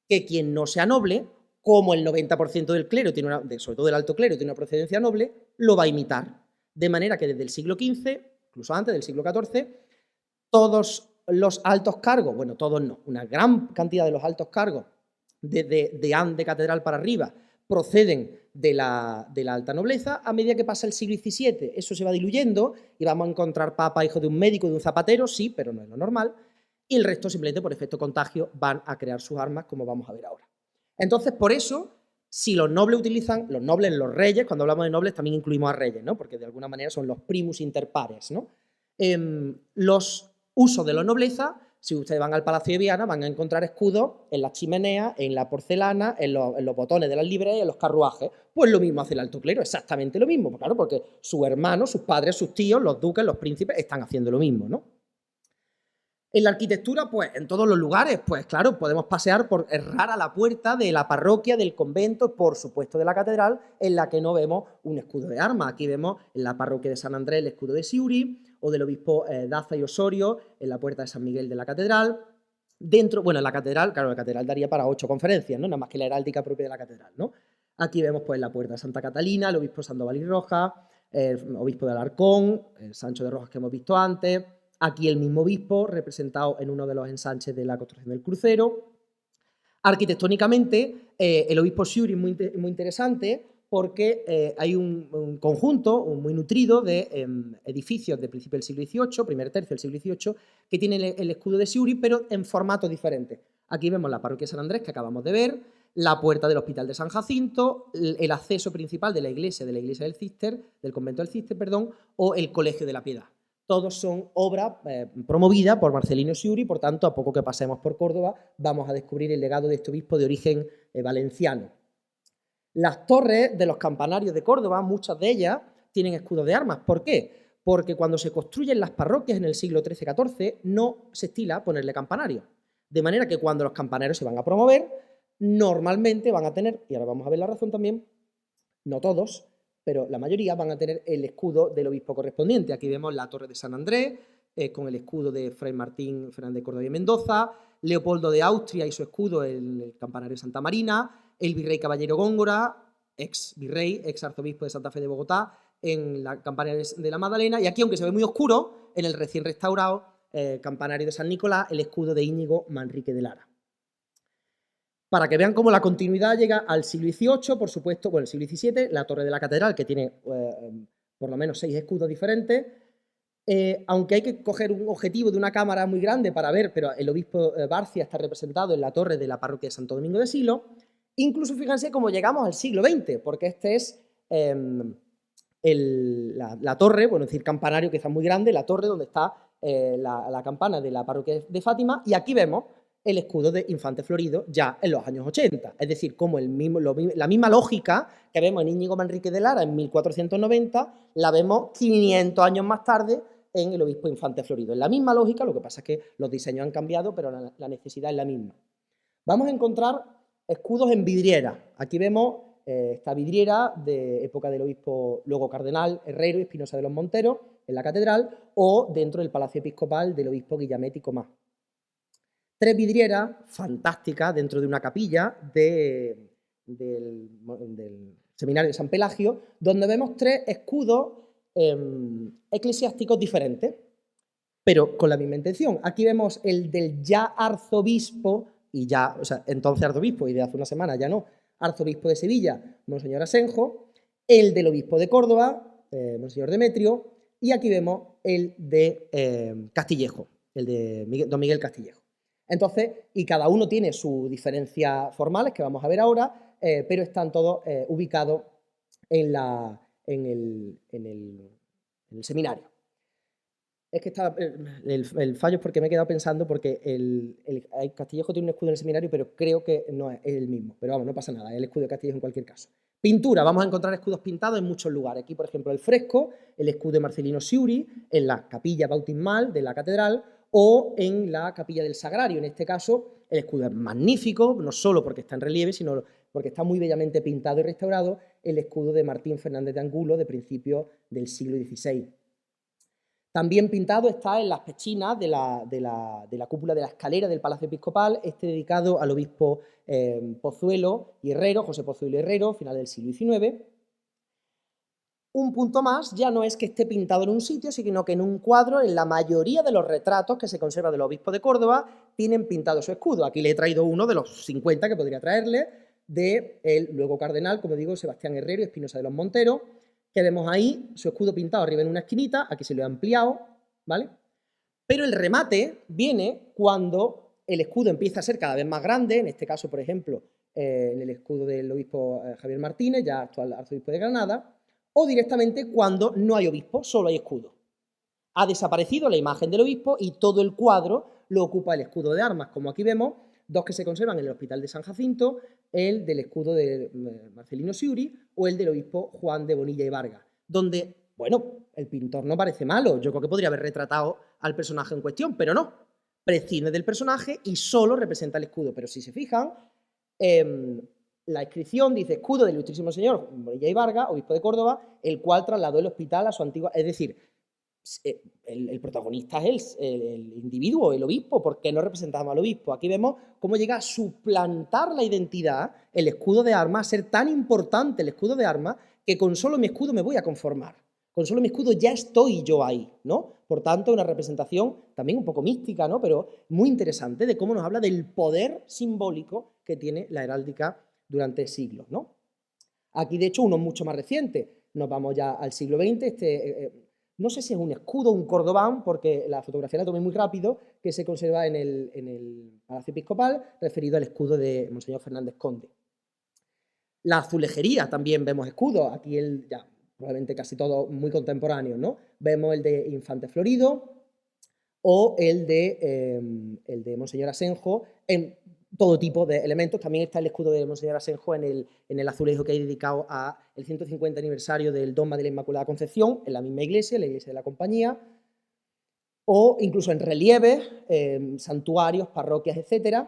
Que quien no sea noble, como el 90% del clero, sobre todo del alto clero, tiene una procedencia noble, lo va a imitar. De manera que desde el siglo XV, incluso antes del siglo XIV, todos los altos cargos, bueno, todos no, una gran cantidad de los altos cargos, desde deán de catedral para arriba, proceden de la alta nobleza. A medida que pasa el siglo XVII, eso se va diluyendo y vamos a encontrar papa hijo de un médico, de un zapatero, sí, pero no es lo normal. Y el resto, simplemente por efecto contagio, van a crear sus armas, como vamos a ver ahora. Entonces, por eso, si los nobles utilizan, los nobles, los reyes, cuando hablamos de nobles también incluimos a reyes, ¿no? Porque de alguna manera son los primus inter pares, ¿no? Los usos de la nobleza, si ustedes van al Palacio de Viana, van a encontrar escudos en las chimeneas, en la porcelana, en los botones de las libreas y en los carruajes. Pues lo mismo hace el alto clero, exactamente lo mismo, claro, porque sus hermanos, sus padres, sus tíos, los duques, los príncipes, están haciendo lo mismo, ¿no? En la arquitectura, pues en todos los lugares, pues claro, podemos pasear por errar a la puerta de la parroquia, del convento, por supuesto de la catedral, en la que no vemos un escudo de armas. Aquí vemos en la parroquia de San Andrés el escudo de Siuri, o del obispo Daza y Osorio, en la puerta de San Miguel de la catedral. Dentro, bueno, en la catedral, claro, la catedral daría para 8 conferencias, ¿no? Nada más que la heráldica propia de la catedral, ¿no? Aquí vemos pues la puerta de Santa Catalina, el obispo Sandoval y Rojas, el obispo de Alarcón, el Sancho de Rojas que hemos visto antes. Aquí el mismo obispo, representado en uno de los ensanches de la construcción del crucero. Arquitectónicamente, el obispo Siuri es muy interesante porque hay un conjunto muy nutrido de edificios de principio del siglo XVIII, primer tercio del siglo XVIII, que tienen el escudo de Siuri, pero en formatos diferentes. Aquí vemos la parroquia de San Andrés, que acabamos de ver, la puerta del Hospital de San Jacinto, el acceso principal de la iglesia del Cister, del convento del Cister, perdón, o el Colegio de la Piedad. Todos son obras promovidas por Marcelino Siuri, por tanto, a poco que pasemos por Córdoba, vamos a descubrir el legado de este obispo de origen valenciano. Las torres de los campanarios de Córdoba, muchas de ellas, tienen escudos de armas. ¿Por qué? Porque cuando se construyen las parroquias en el siglo XIII-XIV, no se estila ponerle campanarios. De manera que cuando los campanarios se van a promover, normalmente van a tener, y ahora vamos a ver la razón también, no todos, pero la mayoría van a tener el escudo del obispo correspondiente. Aquí vemos la Torre de San Andrés, con el escudo de Fray Martín Fernández de Córdoba y Mendoza, Leopoldo de Austria y su escudo, el campanario de Santa Marina, el virrey Caballero Góngora, ex virrey, ex arzobispo de Santa Fe de Bogotá, en la campanario de la Magdalena, y aquí, aunque se ve muy oscuro, en el recién restaurado campanario de San Nicolás, el escudo de Íñigo Manrique de Lara. Para que vean cómo la continuidad llega al siglo XVIII, por supuesto, bueno, el siglo XVII, la torre de la catedral, que tiene por lo menos 6 escudos diferentes, aunque hay que coger un objetivo de una cámara muy grande para ver, pero el obispo Barcia está representado en la torre de la parroquia de Santo Domingo de Silo. Incluso fíjense cómo llegamos al siglo XX, porque este es la torre, bueno, es decir, campanario que está muy grande, la torre donde está la campana de la parroquia de Fátima, y aquí vemos el escudo de Infante Florido ya en los años 80. Es decir, como la misma lógica que vemos en Íñigo Manrique de Lara en 1490, la vemos 500 años más tarde en el obispo Infante Florido. Es la misma lógica, lo que pasa es que los diseños han cambiado, pero la necesidad es la misma. Vamos a encontrar escudos en vidriera. Aquí vemos esta vidriera de época del obispo, luego cardenal Herrero y Espinosa de los Monteros, en la catedral, o dentro del Palacio Episcopal del obispo Guillamet y Comás. 3 vidrieras fantásticas dentro de una capilla del Seminario de San Pelagio, donde vemos 3 escudos eclesiásticos diferentes, pero con la misma intención. Aquí vemos el del ya arzobispo, y ya, o sea, entonces arzobispo, y de hace una semana ya no, arzobispo de Sevilla, Monseñor Asenjo, el del obispo de Córdoba, Monseñor Demetrio, y aquí vemos el de Castillejo, el de don Miguel Castillejo. Entonces, y cada uno tiene sus diferencias formales, que vamos a ver ahora, pero están todos ubicados en el seminario. Es que está, el fallo es porque me he quedado pensando, porque el Castillejo tiene un escudo en el seminario, pero creo que no es el mismo. Pero vamos, no pasa nada, es el escudo de Castillejo en cualquier caso. Pintura, vamos a encontrar escudos pintados en muchos lugares. Aquí, por ejemplo, el fresco, el escudo de Marcelino Siuri, en la capilla bautismal de la catedral, o en la capilla del Sagrario. En este caso, el escudo es magnífico, no solo porque está en relieve, sino porque está muy bellamente pintado y restaurado, el escudo de Martín Fernández de Angulo, de principios del siglo XVI. También pintado está en las pechinas de la cúpula de la escalera del Palacio Episcopal, este dedicado al obispo Pozuelo y Herrero, José Pozuelo y Herrero, final del siglo XIX. Un punto más ya no es que esté pintado en un sitio, sino que en un cuadro, en la mayoría de los retratos que se conservan del obispo de Córdoba, tienen pintado su escudo. Aquí le he traído uno de los 50 que podría traerle, del luego cardenal, como digo, Sebastián Herrero y Espinosa de los Monteros, que vemos ahí su escudo pintado arriba en una esquinita, aquí se lo he ampliado, ¿vale? Pero el remate viene cuando el escudo empieza a ser cada vez más grande, en este caso, por ejemplo, en el escudo del obispo Javier Martínez, ya actual arzobispo de Granada, o directamente cuando no hay obispo, solo hay escudo. Ha desaparecido la imagen del obispo y todo el cuadro lo ocupa el escudo de armas, como aquí vemos, dos que se conservan en el Hospital de San Jacinto, el del escudo de Marcelino Sciuri o el del obispo Juan de Bonilla y Vargas, donde, bueno, el pintor no parece malo, yo creo que podría haber retratado al personaje en cuestión, pero no, prescinde del personaje y solo representa el escudo, pero si se fijan, la inscripción dice escudo del ilustrísimo señor Bonilla y Vargas, obispo de Córdoba, el cual trasladó el hospital a su antigua, es decir, el protagonista es el individuo, el obispo, ¿por qué no representamos al obispo? Aquí vemos cómo llega a suplantar la identidad, el escudo de armas, a ser tan importante el escudo de armas, que con solo mi escudo me voy a conformar. Con solo mi escudo ya estoy yo ahí, ¿no? Por tanto, una representación también un poco mística, ¿no? Pero muy interesante de cómo nos habla del poder simbólico que tiene la heráldica durante siglos, ¿no? Aquí, de hecho, uno mucho más reciente. Nos vamos ya al siglo XX, no sé si es un escudo o un cordobán, porque la fotografía la tomé muy rápido, que se conserva en el Palacio Episcopal, referido al escudo de Monseñor Fernández Conde. La azulejería también vemos escudos, aquí ya probablemente casi todos muy contemporáneos, ¿no? Vemos el de Infante Florido o el de Monseñor Asenjo, en todo tipo de elementos. También está el escudo de Monseñor Asenjo en el azulejo que hay dedicado al 150 aniversario del Dogma de la Inmaculada Concepción, en la misma iglesia, la iglesia de la Compañía, o incluso en relieves, santuarios, parroquias, etc.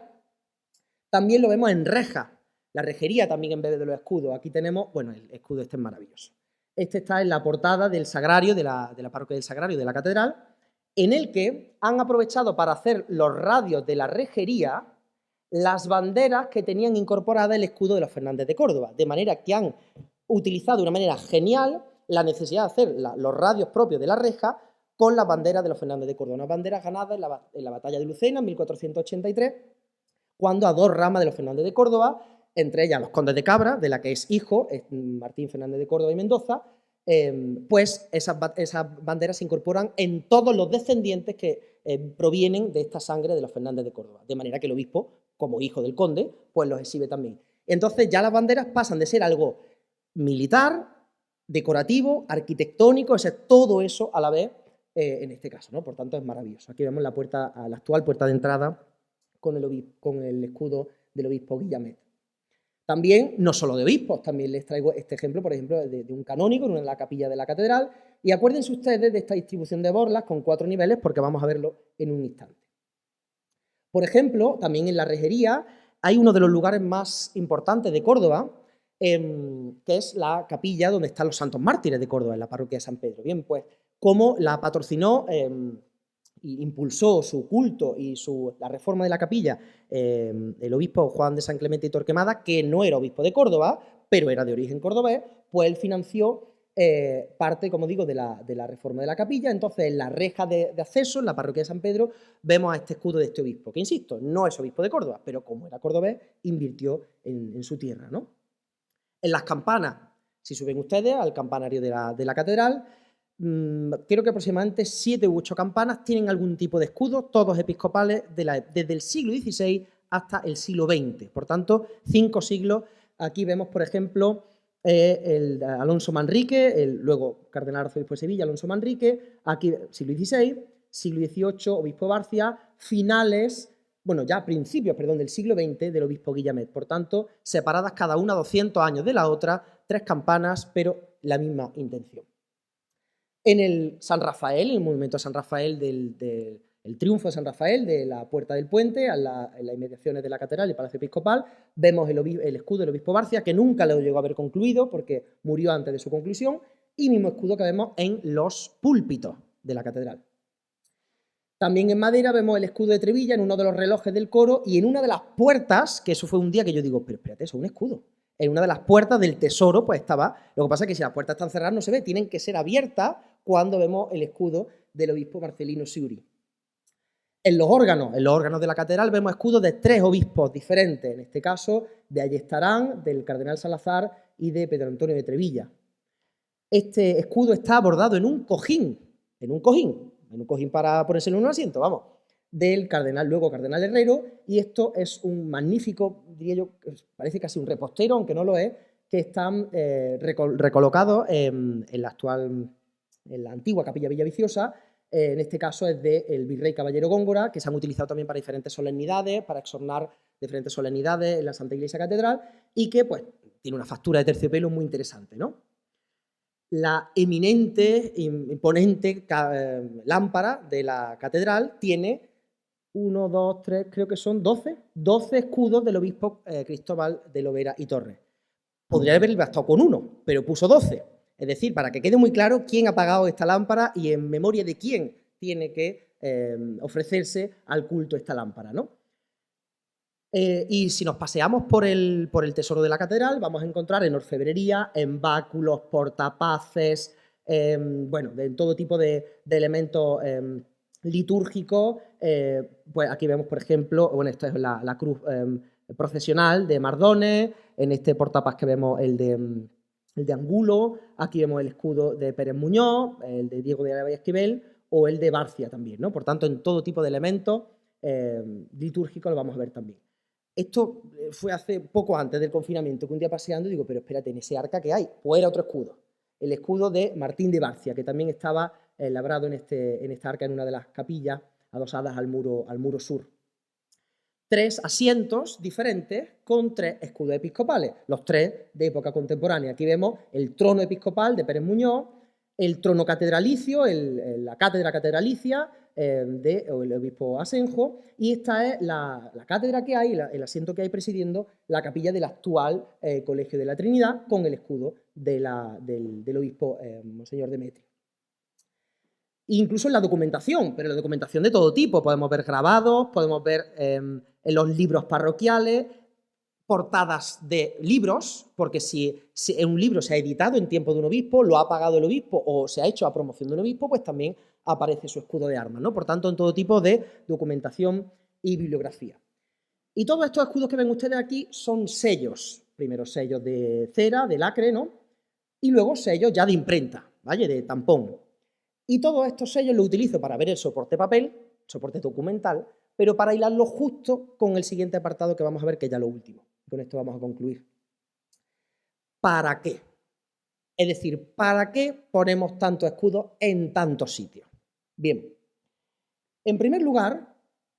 También lo vemos en rejas, la rejería también en vez de los escudos. Aquí tenemos, bueno, el escudo este es maravilloso. Este está en la portada del Sagrario, de la parroquia del Sagrario de la Catedral, en el que han aprovechado para hacer los radios de la rejería las banderas que tenían incorporada el escudo de los Fernández de Córdoba, de manera que han utilizado de una manera genial la necesidad de hacer los radios propios de la reja con las banderas de los Fernández de Córdoba, unas banderas ganadas en la batalla de Lucena en 1483, cuando a dos ramas de los Fernández de Córdoba, entre ellas los condes de Cabra, de la que es hijo Martín Fernández de Córdoba y Mendoza, pues esas banderas se incorporan en todos los descendientes que provienen de esta sangre de los Fernández de Córdoba, de manera que el obispo, como hijo del conde, pues los exhibe también. Entonces ya las banderas pasan de ser algo militar, decorativo, arquitectónico, todo eso a la vez en este caso, ¿no? Por tanto es maravilloso. Aquí vemos la actual puerta de entrada con el escudo del obispo Guillamet. También, no solo de obispos, también les traigo este ejemplo, por ejemplo, de un canónigo en la capilla de la catedral. Y acuérdense ustedes de esta distribución de borlas con 4 niveles, porque vamos a verlo en un instante. Por ejemplo, también en la rejería hay uno de los lugares más importantes de Córdoba, que es la capilla donde están los santos mártires de Córdoba, en la parroquia de San Pedro. Bien, pues, como la patrocinó impulsó su culto y la reforma de la capilla el obispo Juan de San Clemente y Torquemada, que no era obispo de Córdoba, pero era de origen cordobés, pues él financió parte, como digo, de la reforma de la capilla. Entonces, en la reja de acceso, en la parroquia de San Pedro, vemos a este escudo de este obispo, que insisto, no es obispo de Córdoba, pero como era cordobés, invirtió en su tierra, ¿no? En las campanas, si suben ustedes al campanario de la catedral, creo que aproximadamente 7 u 8 campanas tienen algún tipo de escudo, todos episcopales desde el siglo XVI hasta el siglo XX. Por tanto, 5 siglos. Aquí vemos, por ejemplo, el Alonso Manrique, luego cardenal arzobispo de Sevilla, Alonso Manrique, aquí siglo XVI, siglo XVIII, obispo Barcia, finales, bueno, ya principios, perdón, del siglo XX del obispo Guillamet. Por tanto, separadas cada una 200 años de la otra, 3 campanas, pero la misma intención. En el San Rafael, el monumento a San Rafael el triunfo de San Rafael de la Puerta del Puente, en las inmediaciones de la catedral y Palacio Episcopal, vemos el escudo del obispo Barcia, que nunca lo llegó a haber concluido porque murió antes de su conclusión, y mismo escudo que vemos en los púlpitos de la catedral. También en madera vemos el escudo de Trevilla en uno de los relojes del coro y en una de las puertas, que eso fue un día que yo digo, pero espérate, eso es un escudo. En una de las puertas del tesoro pues estaba, lo que pasa es que si las puertas están cerradas no se ve, tienen que ser abiertas cuando vemos el escudo del obispo Marcelino Sciuri. En los órganos de la catedral vemos escudos de 3 obispos diferentes, en este caso de Ayestarán, del cardenal Salazar y de Pedro Antonio de Trevilla. Este escudo está bordado en un cojín para ponerse en un asiento, vamos, del cardenal Herrero, y esto es un magnífico, diría yo, parece casi un repostero, aunque no lo es, que están recolocados en la antigua Capilla Villaviciosa. En este caso es del virrey Caballero Góngora, que se han utilizado también para diferentes solemnidades, para exornar diferentes solemnidades en la Santa Iglesia Catedral, y que pues tiene una factura de terciopelo muy interesante, ¿no? La eminente, imponente lámpara de la catedral tiene 1, 2, 3, creo que son 12 escudos del obispo Cristóbal de Lovera y Torres. Podría haber bastado con uno, pero puso 12. Es decir, para que quede muy claro quién ha pagado esta lámpara y en memoria de quién tiene que ofrecerse al culto esta lámpara, ¿no? Y si nos paseamos por el tesoro de la catedral, vamos a encontrar en orfebrería, en báculos, portapaces, bueno, de todo tipo de elementos litúrgicos. Pues aquí vemos, por ejemplo, bueno, esta es la cruz procesional de Mardones, en este portapaz que vemos el de Angulo, aquí vemos el escudo de Pérez Muñoz, el de Diego de Alba y Esquivel, o el de Barcia también, ¿no? Por tanto, en todo tipo de elementos litúrgicos lo vamos a ver también. Esto fue hace poco antes del confinamiento, que un día paseando digo, pero espérate, en ese arca que hay, pues era otro escudo, el escudo de Martín de Barcia, que también estaba labrado en esta arca, en una de las capillas adosadas al muro sur. 3 asientos diferentes con 3 escudos episcopales, los 3 de época contemporánea. Aquí vemos el trono episcopal de Pérez Muñoz, el trono catedralicio, la cátedra catedralicia del obispo Asenjo, y esta es la cátedra que hay, el asiento que hay presidiendo la capilla del actual Colegio de la Trinidad, con el escudo del obispo Monseñor Demetrio. Incluso en la documentación, pero la documentación de todo tipo. Podemos ver grabados, podemos ver en los libros parroquiales, portadas de libros, porque si un libro se ha editado en tiempo de un obispo, lo ha pagado el obispo o se ha hecho a promoción de un obispo, pues también aparece su escudo de armas, ¿no? Por tanto, en todo tipo de documentación y bibliografía. Y todos estos escudos que ven ustedes aquí son sellos. Primero sellos de cera, de lacre, ¿no? Y luego sellos ya de imprenta, ¿vale? De tampón. Y todos estos sellos los utilizo para ver el soporte papel, soporte documental, pero para hilarlo justo con el siguiente apartado que vamos a ver, que es ya lo último. Con esto vamos a concluir. ¿Para qué? Es decir, ¿para qué ponemos tantos escudos en tantos sitios? Bien, en primer lugar,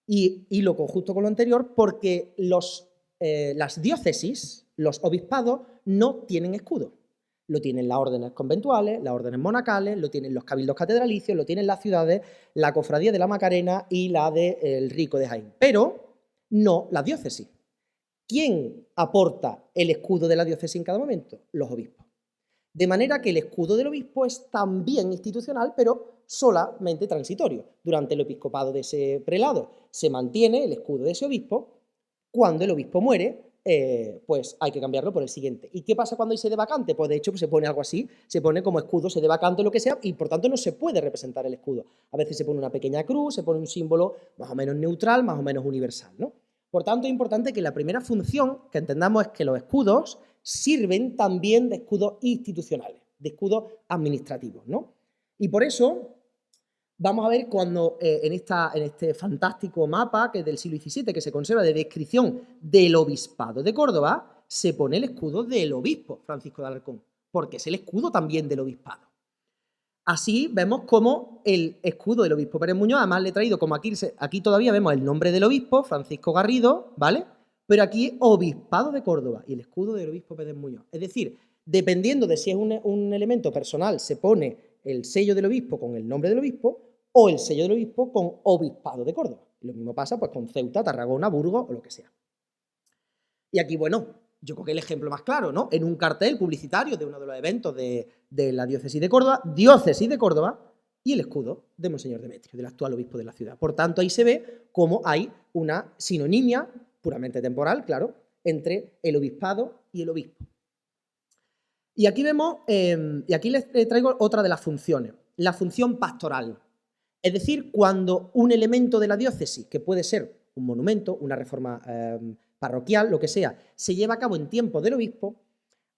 y hilo justo con lo anterior, porque las diócesis, los obispados, no tienen escudo. Lo tienen las órdenes conventuales, las órdenes monacales, lo tienen los cabildos catedralicios, lo tienen las ciudades, la cofradía de la Macarena y la del Rico de Jaén, pero no las diócesis. ¿Quién aporta el escudo de la diócesis en cada momento? Los obispos. De manera que el escudo del obispo es también institucional, pero solamente transitorio. Durante el episcopado de ese prelado se mantiene el escudo de ese obispo. Cuando el obispo muere, pues hay que cambiarlo por el siguiente. ¿Y qué pasa cuando hay sede vacante? Pues de hecho se pone algo así, se pone como escudo, sede vacante o lo que sea, y por tanto no se puede representar el escudo. A veces se pone una pequeña cruz, se pone un símbolo más o menos neutral, más o menos universal, ¿no? Por tanto, es importante que la primera función que entendamos es que los escudos sirven también de escudos institucionales, de escudos administrativos, ¿no? Y por eso vamos a ver cuando en este fantástico mapa, que es del siglo XVII, que se conserva de descripción del obispado de Córdoba, se pone el escudo del obispo Francisco de Alarcón, porque es el escudo también del obispado. Así vemos como el escudo del obispo Pérez Muñoz, además le he traído, como aquí todavía vemos el nombre del obispo, Francisco Garrido, ¿vale? Pero aquí obispado de Córdoba y el escudo del obispo Pérez Muñoz. Es decir, dependiendo de si es un elemento personal, se pone el sello del obispo con el nombre del obispo o el sello del obispo con obispado de Córdoba. Lo mismo pasa pues con Ceuta, Tarragona, Burgos o lo que sea. Y aquí, bueno, yo creo que el ejemplo más claro, ¿no? En un cartel publicitario de uno de los eventos de la diócesis de Córdoba, y el escudo de Monseñor Demetrio, del actual obispo de la ciudad. Por tanto, ahí se ve cómo hay una sinonimia, puramente temporal, claro, entre el obispado y el obispo. Y aquí vemos, y aquí les traigo otra de las funciones, la función pastoral. Es decir, cuando un elemento de la diócesis, que puede ser un monumento, una reforma parroquial, lo que sea, se lleva a cabo en tiempo del obispo,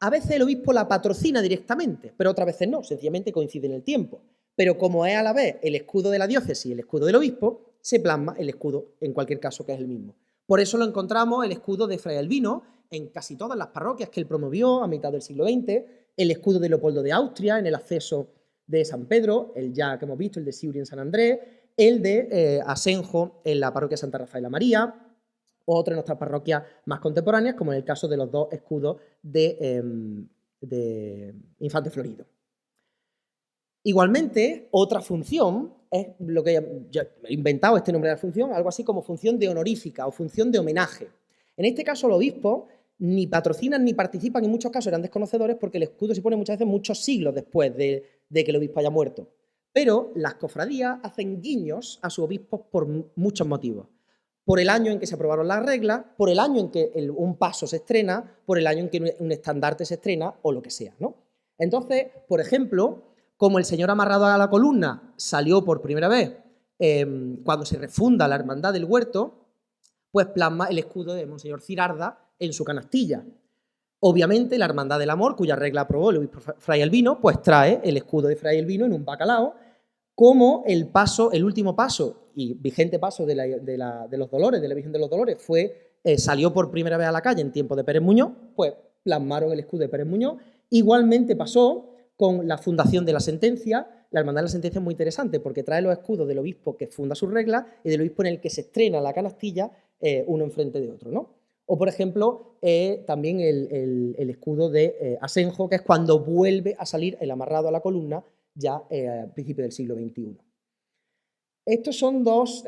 a veces el obispo la patrocina directamente, pero otras veces no, sencillamente coincide en el tiempo. Pero como es a la vez el escudo de la diócesis y el escudo del obispo, se plasma el escudo, en cualquier caso, que es el mismo. Por eso lo encontramos el escudo de Fray Albino en casi todas las parroquias que él promovió a mitad del siglo XX, el escudo de Leopoldo de Austria en el acceso de San Pedro, el ya que hemos visto, el de Siuri en San Andrés, el de Asenjo en la parroquia Santa Rafaela María, o otras de nuestras parroquias más contemporáneas, como en el caso de los dos escudos de Infante Florido. Igualmente, otra función es lo que yo he inventado este nombre de la función, algo así como función de honorífica o función de homenaje. En este caso, los obispos ni patrocinan ni participan, en muchos casos eran desconocedores porque el escudo se pone muchas veces muchos siglos después de que el obispo haya muerto. Pero las cofradías hacen guiños a sus obispos por muchos motivos. Por el año en que se aprobaron las reglas, por el año en que un paso se estrena, por el año en que un estandarte se estrena o lo que sea, ¿no? Entonces, por ejemplo, como el señor amarrado a la columna salió por primera vez cuando se refunda la Hermandad del Huerto, pues plasma el escudo de Monseñor Cirarda en su canastilla. Obviamente, la Hermandad del Amor, cuya regla aprobó el obispo Fray Albino, pues trae el escudo de Fray Albino en un bacalao, como el último paso y vigente paso de los Dolores, de la Virgen de los Dolores, salió por primera vez a la calle en tiempo de Pérez Muñoz, pues plasmaron el escudo de Pérez Muñoz. Igualmente pasó con la fundación de la sentencia. La Hermandad de la Sentencia es muy interesante porque trae los escudos del obispo que funda sus reglas y del obispo en el que se estrena la canastilla, uno enfrente de otro, ¿no? O, por ejemplo, también el escudo de Asenjo, que es cuando vuelve a salir el amarrado a la columna ya a principios del siglo XXI. Estos son dos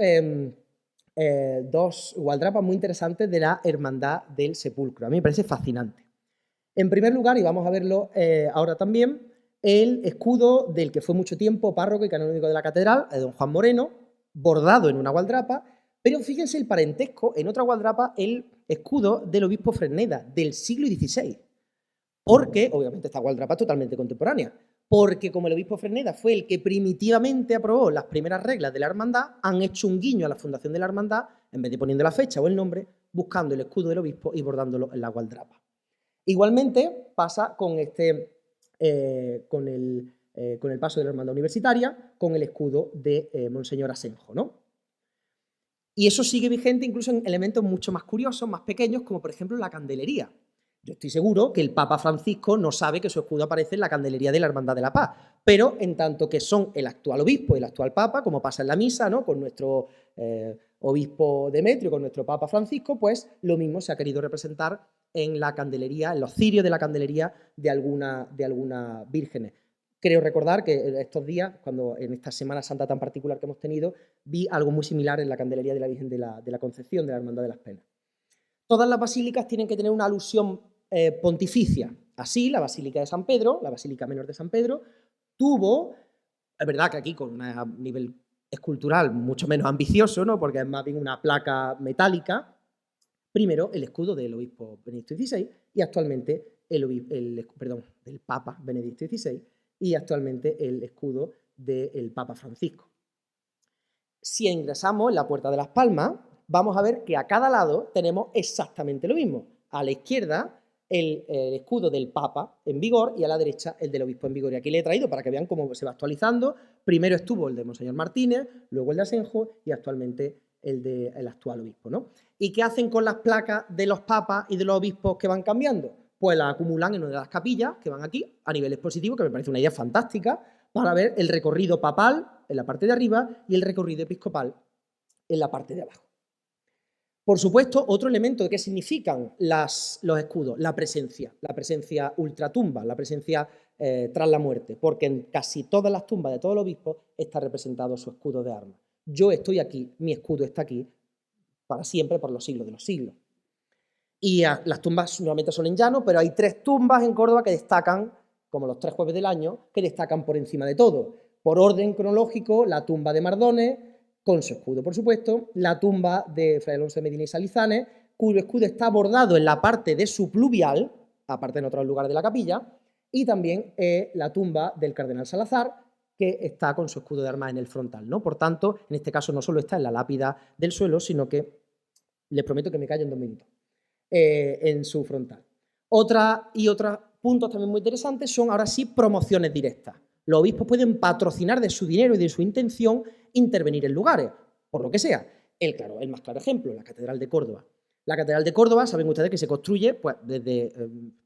gualdrapas muy interesantes de la Hermandad del Sepulcro. A mí me parece fascinante. En primer lugar, y vamos a verlo ahora también, el escudo del que fue mucho tiempo párroco y canónigo de la catedral, de don Juan Moreno, bordado en una gualdrapa, pero fíjense el parentesco, en otra gualdrapa, el escudo del obispo Fresneda, del siglo XVI, porque, obviamente, esta gualdrapa es totalmente contemporánea, porque como el obispo Fresneda fue el que primitivamente aprobó las primeras reglas de la hermandad, han hecho un guiño a la fundación de la hermandad, en vez de poniendo la fecha o el nombre, buscando el escudo del obispo y bordándolo en la gualdrapa. Igualmente pasa con con el paso de la hermandad universitaria, con el escudo de Monseñor Asenjo, ¿no? Y eso sigue vigente incluso en elementos mucho más curiosos, más pequeños, como por ejemplo la candelería. Yo estoy seguro que el Papa Francisco no sabe que su escudo aparece en la candelería de la Hermandad de la Paz, pero en tanto que son el actual obispo y el actual Papa, como pasa en la misa, ¿no?, con nuestro obispo Demetrio, con nuestro Papa Francisco, pues lo mismo se ha querido representar en la candelería, en los cirios de la candelería de algunas vírgenes. Creo recordar que estos días, cuando en esta Semana Santa tan particular que hemos tenido, vi algo muy similar en la candelería de la Virgen de la Concepción, de la Hermandad de las Penas. Todas las basílicas tienen que tener una alusión pontificia. Así, la Basílica de San Pedro, la Basílica Menor de San Pedro, tuvo, es verdad que aquí con un nivel escultural mucho menos ambicioso, ¿no?, porque es más bien una placa metálica, primero el escudo del obispo Benedicto XVI y actualmente del Papa Benedicto XVI y actualmente el escudo del Papa Francisco. Si ingresamos en la Puerta de las Palmas, vamos a ver que a cada lado tenemos exactamente lo mismo. A la izquierda el escudo del Papa en vigor y a la derecha el del obispo en vigor. Y aquí le he traído para que vean cómo se va actualizando. Primero estuvo el de Monseñor Martínez, luego el de Asenjo y actualmente el del actual obispo, ¿no? ¿Y qué hacen con las placas de los papas y de los obispos que van cambiando? Pues las acumulan en una de las capillas que van aquí a nivel expositivo, que me parece una idea fantástica, para ver el recorrido papal en la parte de arriba y el recorrido episcopal en la parte de abajo. Por supuesto, otro elemento de qué significan los escudos, la presencia ultratumba, la presencia tras la muerte, porque en casi todas las tumbas de todos los obispos está representado su escudo de armas. Yo estoy aquí, mi escudo está aquí, para siempre, por los siglos de los siglos. Y las tumbas normalmente son en llano, pero hay 3 tumbas en Córdoba que destacan, como los 3 jueves del año, que destacan por encima de todo. Por orden cronológico, la tumba de Mardones, con su escudo, por supuesto, la tumba de Fray Alonso de Medina y Salizanes, cuyo escudo está bordado en la parte de su pluvial, aparte en otros lugares de la capilla, y también la tumba del cardenal Salazar, que está con su escudo de armas en el frontal, ¿no? Por tanto, en este caso no solo está en la lápida del suelo, sino que les prometo que me callo en 2 minutos, en su frontal. Otros puntos también muy interesantes son, ahora sí, promociones directas. Los obispos pueden patrocinar de su dinero y de su intención intervenir en lugares, por lo que sea. El más claro ejemplo, la Catedral de Córdoba. La Catedral de Córdoba, saben ustedes que se construye pues, desde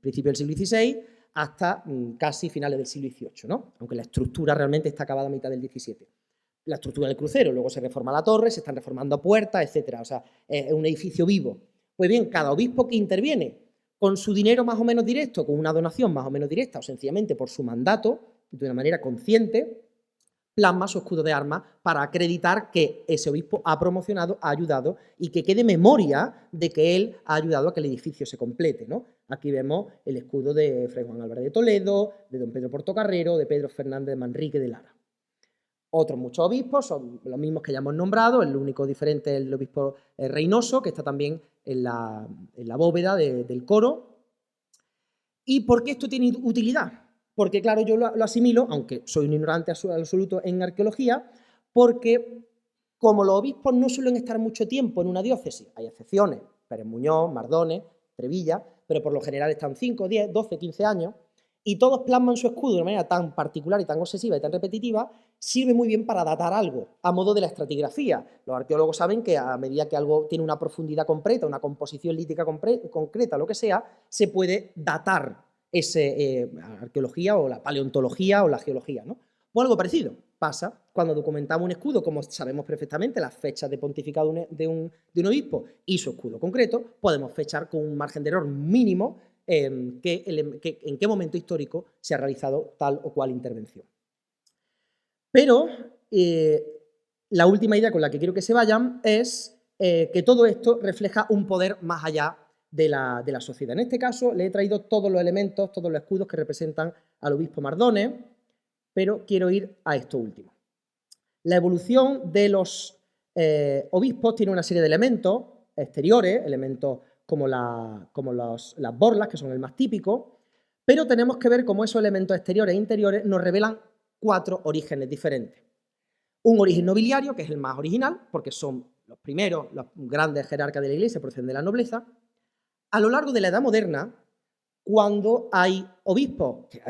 principios del siglo XVI hasta casi finales del siglo XVIII, ¿no? Aunque la estructura realmente está acabada a mitad del XVII. La estructura del crucero, luego se reforma la torre, se están reformando puertas, etcétera. O sea, es un edificio vivo. Pues bien, cada obispo que interviene con su dinero más o menos directo, con una donación más o menos directa, o sencillamente por su mandato, de una manera consciente, plasma su escudo de armas para acreditar que ese obispo ha promocionado, ha ayudado y que quede memoria de que él ha ayudado a que el edificio se complete, ¿no? Aquí vemos el escudo de Fray Juan Álvarez de Toledo, de don Pedro Portocarrero, de Pedro Fernández de Manrique de Lara. Otros muchos obispos son los mismos que ya hemos nombrado, el único diferente es el obispo Reynoso, que está también en la bóveda del coro. ¿Y por qué esto tiene utilidad? Porque, claro, yo lo asimilo, aunque soy un ignorante absoluto en arqueología, porque como los obispos no suelen estar mucho tiempo en una diócesis, hay excepciones, Pérez Muñoz, Mardones, Trevilla, pero por lo general están 5, 10, 12, 15 años, y todos plasman su escudo de una manera tan particular y tan obsesiva y tan repetitiva, sirve muy bien para datar algo, a modo de la estratigrafía. Los arqueólogos saben que a medida que algo tiene una profundidad concreta, una composición lítica concreta, lo que sea, se puede datar arqueología o la paleontología o la geología, ¿no? Pues algo parecido pasa cuando documentamos un escudo, como sabemos perfectamente las fechas de pontificado de un obispo y su escudo concreto, podemos fechar con un margen de error mínimo en qué momento histórico se ha realizado tal o cual intervención. Pero la última idea con la que quiero que se vayan es que todo esto refleja un poder más allá de la sociedad. En este caso le he traído todos los elementos, todos los escudos que representan al obispo Mardones, pero quiero ir a esto último. La evolución de los obispos tiene una serie de elementos exteriores, elementos como las borlas, que son el más típico, pero tenemos que ver cómo esos elementos exteriores e interiores nos revelan 4 orígenes diferentes. Un origen nobiliario, que es el más original, porque son los primeros, los grandes jerarcas de la Iglesia, proceden de la nobleza. A lo largo de la Edad Moderna, cuando hay obispos, que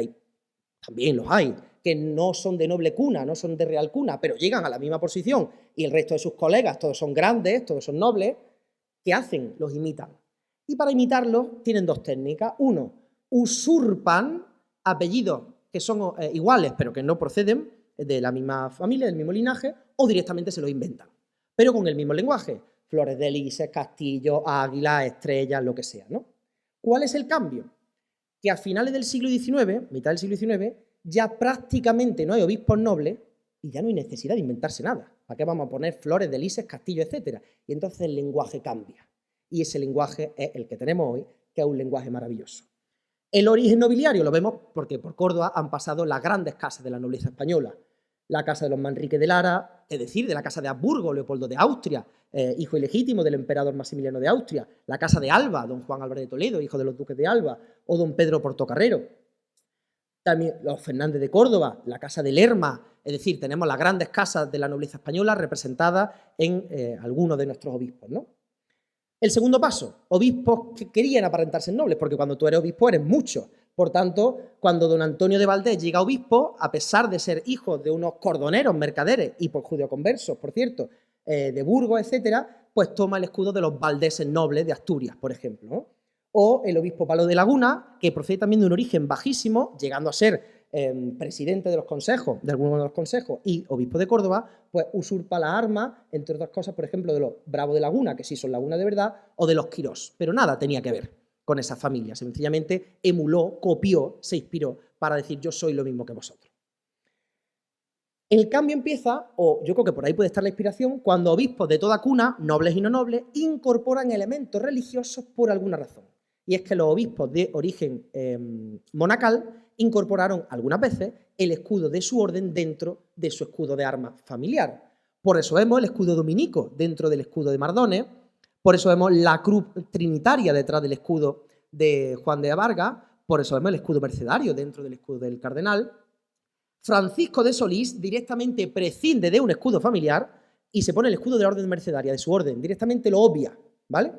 también los hay, que no son de noble cuna, no son de real cuna, pero llegan a la misma posición y el resto de sus colegas, todos son grandes, todos son nobles, ¿qué hacen? Los imitan. Y para imitarlos tienen 2 técnicas. Uno, usurpan apellidos que son iguales, pero que no proceden de la misma familia, del mismo linaje, o directamente se los inventan, pero con el mismo lenguaje. Flores de Lises, castillos, águilas, estrellas, lo que sea, ¿no? ¿Cuál es el cambio? Que a finales del siglo XIX, mitad del siglo XIX, ya prácticamente no hay obispos nobles y ya no hay necesidad de inventarse nada. ¿Para qué vamos a poner flores de Lises, castillos, etcétera? Y entonces el lenguaje cambia. Y ese lenguaje es el que tenemos hoy, que es un lenguaje maravilloso. El origen nobiliario lo vemos porque por Córdoba han pasado las grandes casas de la nobleza española. La casa de los Manrique de Lara, es decir, de la casa de Habsburgo, Leopoldo de Austria, hijo ilegítimo del emperador Maximiliano de Austria, la casa de Alba, don Juan Álvarez de Toledo, hijo de los duques de Alba, o don Pedro Portocarrero. También los Fernández de Córdoba, la casa de Lerma, es decir, tenemos las grandes casas de la nobleza española representadas en algunos de nuestros obispos, ¿no? El segundo paso, obispos que querían aparentarse nobles, porque cuando tú eres obispo eres mucho. Por tanto, cuando don Antonio de Valdés llega obispo, a pesar de ser hijo de unos cordoneros, mercaderes y por judeoconversos, por cierto, de Burgos, etcétera, pues toma el escudo de los valdeses nobles de Asturias, por ejemplo, ¿no? O el obispo Palo de Laguna, que procede también de un origen bajísimo, llegando a ser presidente de los consejos, de algunos de los consejos, y obispo de Córdoba, pues usurpa las armas, entre otras cosas, por ejemplo, de los Bravo de Laguna, que sí son Laguna de verdad, o de los Quirós, pero nada tenía que ver con esa familia, sencillamente emuló, copió, se inspiró para decir yo soy lo mismo que vosotros. El cambio empieza, o yo creo que por ahí puede estar la inspiración, cuando obispos de toda cuna, nobles y no nobles, incorporan elementos religiosos por alguna razón. Y es que los obispos de origen monacal incorporaron algunas veces el escudo de su orden dentro de su escudo de armas familiar. Por eso vemos el escudo dominico dentro del escudo de Mardones, por eso vemos la cruz trinitaria detrás del escudo de Juan de Vargas, por eso vemos el escudo mercedario dentro del escudo del cardenal. Francisco de Solís directamente prescinde de un escudo familiar y se pone el escudo de la orden mercedaria, de su orden, directamente lo obvia, ¿vale?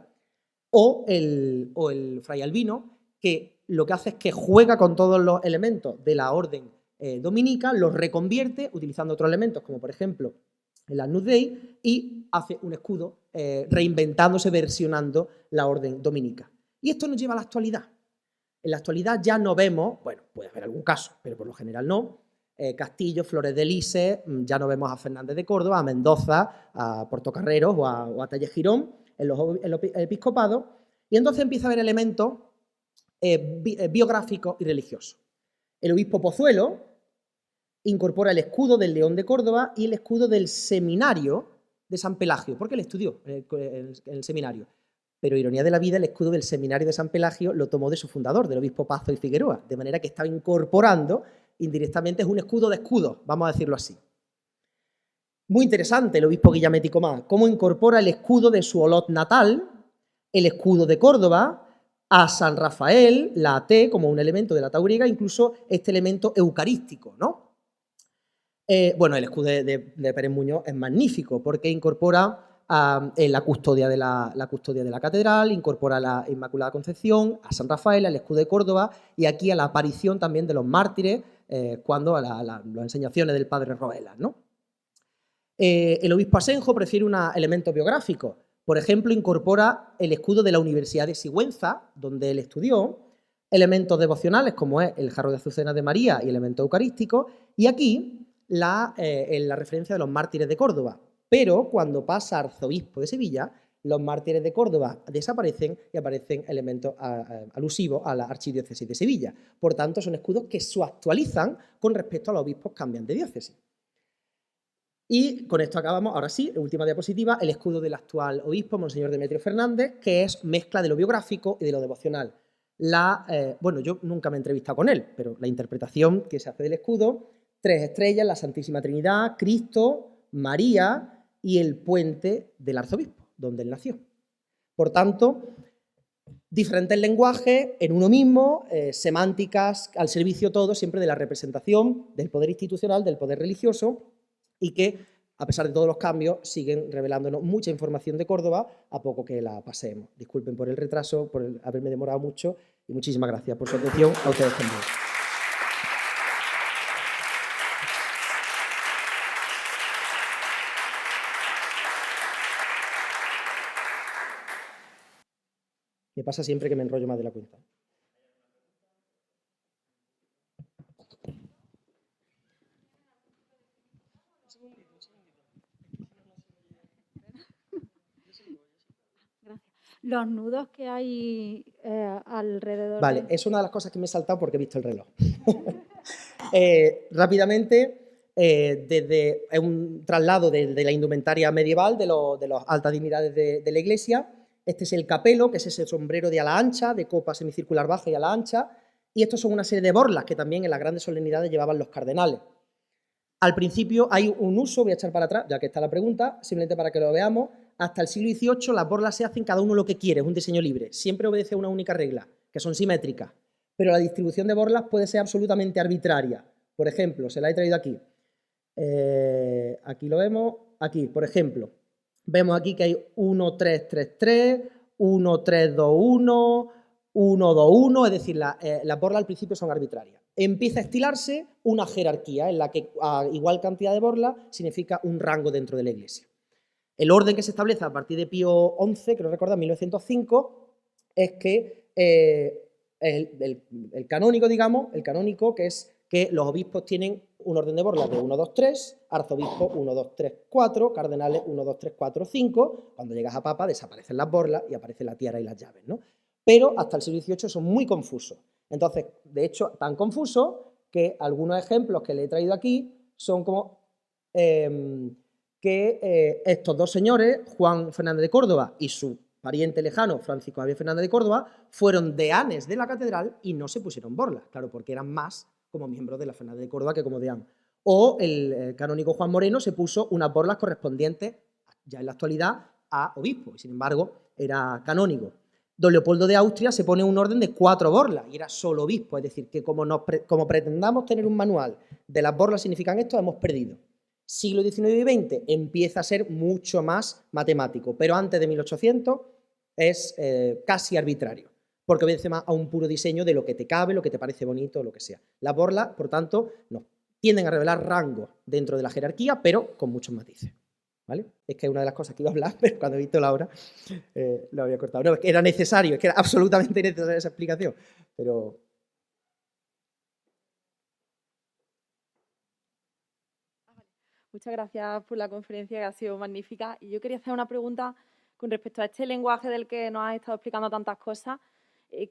O el fray Albino, que lo que hace es que juega con todos los elementos de la orden dominica, los reconvierte utilizando otros elementos, como por ejemplo el Agnus Dei, y hace un escudo reinventándose, versionando la orden dominica. Y esto nos lleva a la actualidad. En la actualidad ya no vemos, bueno, puede haber algún caso, pero por lo general no, Castillo, Flores de Lis, ya no vemos a Fernández de Córdoba, a Mendoza, a Portocarreros o a Tellez Girón en los episcopados, y entonces empieza a haber elementos biográficos y religiosos. El obispo Pozuelo incorpora el escudo del León de Córdoba y el escudo del seminario de San Pelagio, porque él estudió en el seminario. Pero, ironía de la vida, el escudo del seminario de San Pelagio lo tomó de su fundador, del obispo Pazo y Figueroa, de manera que estaba incorporando indirectamente, es un escudo de escudos, vamos a decirlo así. Muy interesante el obispo Guillamet y Comán, cómo incorpora el escudo de su Olot natal, el escudo de Córdoba, a San Rafael, la T, como un elemento de la tauriga, incluso este elemento eucarístico, ¿no? Bueno, el escudo de Pérez Muñoz es magnífico porque incorpora la custodia de la catedral, incorpora la Inmaculada Concepción, a San Rafael, al escudo de Córdoba y aquí a la aparición también de los mártires cuando a las enseñaciones del padre Roelas, ¿no? El obispo Asenjo prefiere un elemento biográfico. Por ejemplo, incorpora el escudo de la Universidad de Sigüenza, donde él estudió, elementos devocionales como es el jarro de azucenas de María y elementos eucarísticos, y aquí la referencia de los mártires de Córdoba. Pero cuando pasa a arzobispo de Sevilla, los mártires de Córdoba desaparecen y aparecen elementos alusivos a la archidiócesis de Sevilla. Por tanto, son escudos que se actualizan con respecto a los obispos cambian de diócesis. Y con esto acabamos, ahora sí, última diapositiva, el escudo del actual obispo, Monseñor Demetrio Fernández, que es mezcla de lo biográfico y de lo devocional. Bueno, yo nunca me he entrevistado con él, pero la interpretación que se hace del escudo, 3 estrellas, la Santísima Trinidad, Cristo, María y el puente del arzobispo, donde él nació. Por tanto, diferentes lenguajes en uno mismo, semánticas al servicio todo siempre de la representación del poder institucional, del poder religioso, y que, a pesar de todos los cambios, siguen revelándonos mucha información de Córdoba a poco que la pasemos. Disculpen por el retraso, por haberme demorado mucho, y muchísimas gracias por su atención. A ustedes también. Me pasa siempre que me enrollo más de la cuenta. Los nudos que hay alrededor. Vale, es una de las cosas que me he saltado porque he visto el reloj. Rápidamente, es un traslado de la indumentaria medieval de las altas dignidades de la Iglesia. Este es el capelo, que es ese sombrero de ala ancha, de copa semicircular baja y ala ancha. Y estos son una serie de borlas que también en las grandes solemnidades llevaban los cardenales. Al principio hay un uso, voy a echar para atrás, ya que está la pregunta, simplemente para que lo veamos. Hasta el siglo XVIII las borlas se hacen cada uno lo que quiere, es un diseño libre. Siempre obedece a una única regla, que son simétricas. Pero la distribución de borlas puede ser absolutamente arbitraria. Por ejemplo, se la he traído aquí. Aquí lo vemos. Aquí, por ejemplo, vemos aquí que hay 1, 3, 3, 3, 1, 3, 2, 1, 1, 2, 1, es decir, las borlas al principio son arbitrarias. Empieza a estilarse una jerarquía en la que a igual cantidad de borlas significa un rango dentro de la Iglesia. El orden que se establece a partir de Pío XI, creo recordar, 1905, es que el canónico, digamos, el canónico, que es que los obispos tienen un orden de borlas de 1, 2, 3, arzobispos 1, 2, 3, 4, cardenales 1, 2, 3, 4, 5. Cuando llegas a papa desaparecen las borlas y aparece la tiara y las llaves, ¿no? Pero hasta el siglo XVIII son muy confusos. Entonces, de hecho, tan confusos que algunos ejemplos que le he traído aquí son como estos dos señores, Juan Fernández de Córdoba y su pariente lejano, Francisco Javier Fernández de Córdoba, fueron deanes de la catedral y no se pusieron borlas, claro, porque eran más como miembros de la Fernández de Córdoba que como deán. O el canónigo Juan Moreno se puso unas borlas correspondientes, ya en la actualidad, a obispo, y sin embargo era canónigo. Don Leopoldo de Austria se pone un orden de 4 borlas y era solo obispo, es decir, que como pretendamos tener un manual de las borlas significan esto, hemos perdido. Siglo XIX y XX empieza a ser mucho más matemático, pero antes de 1800 es casi arbitrario, porque obedece más a un puro diseño de lo que te cabe, lo que te parece bonito, lo que sea. Las borlas, por tanto, no, tienden a revelar rangos dentro de la jerarquía, pero con muchos matices. ¿Vale? Es que es una de las cosas que iba a hablar, pero cuando he visto la obra lo había cortado. No, es que era necesario, es que era absolutamente necesaria esa explicación, pero... Muchas gracias por la conferencia, que ha sido magnífica. Y yo quería hacer una pregunta con respecto a este lenguaje del que nos has estado explicando tantas cosas.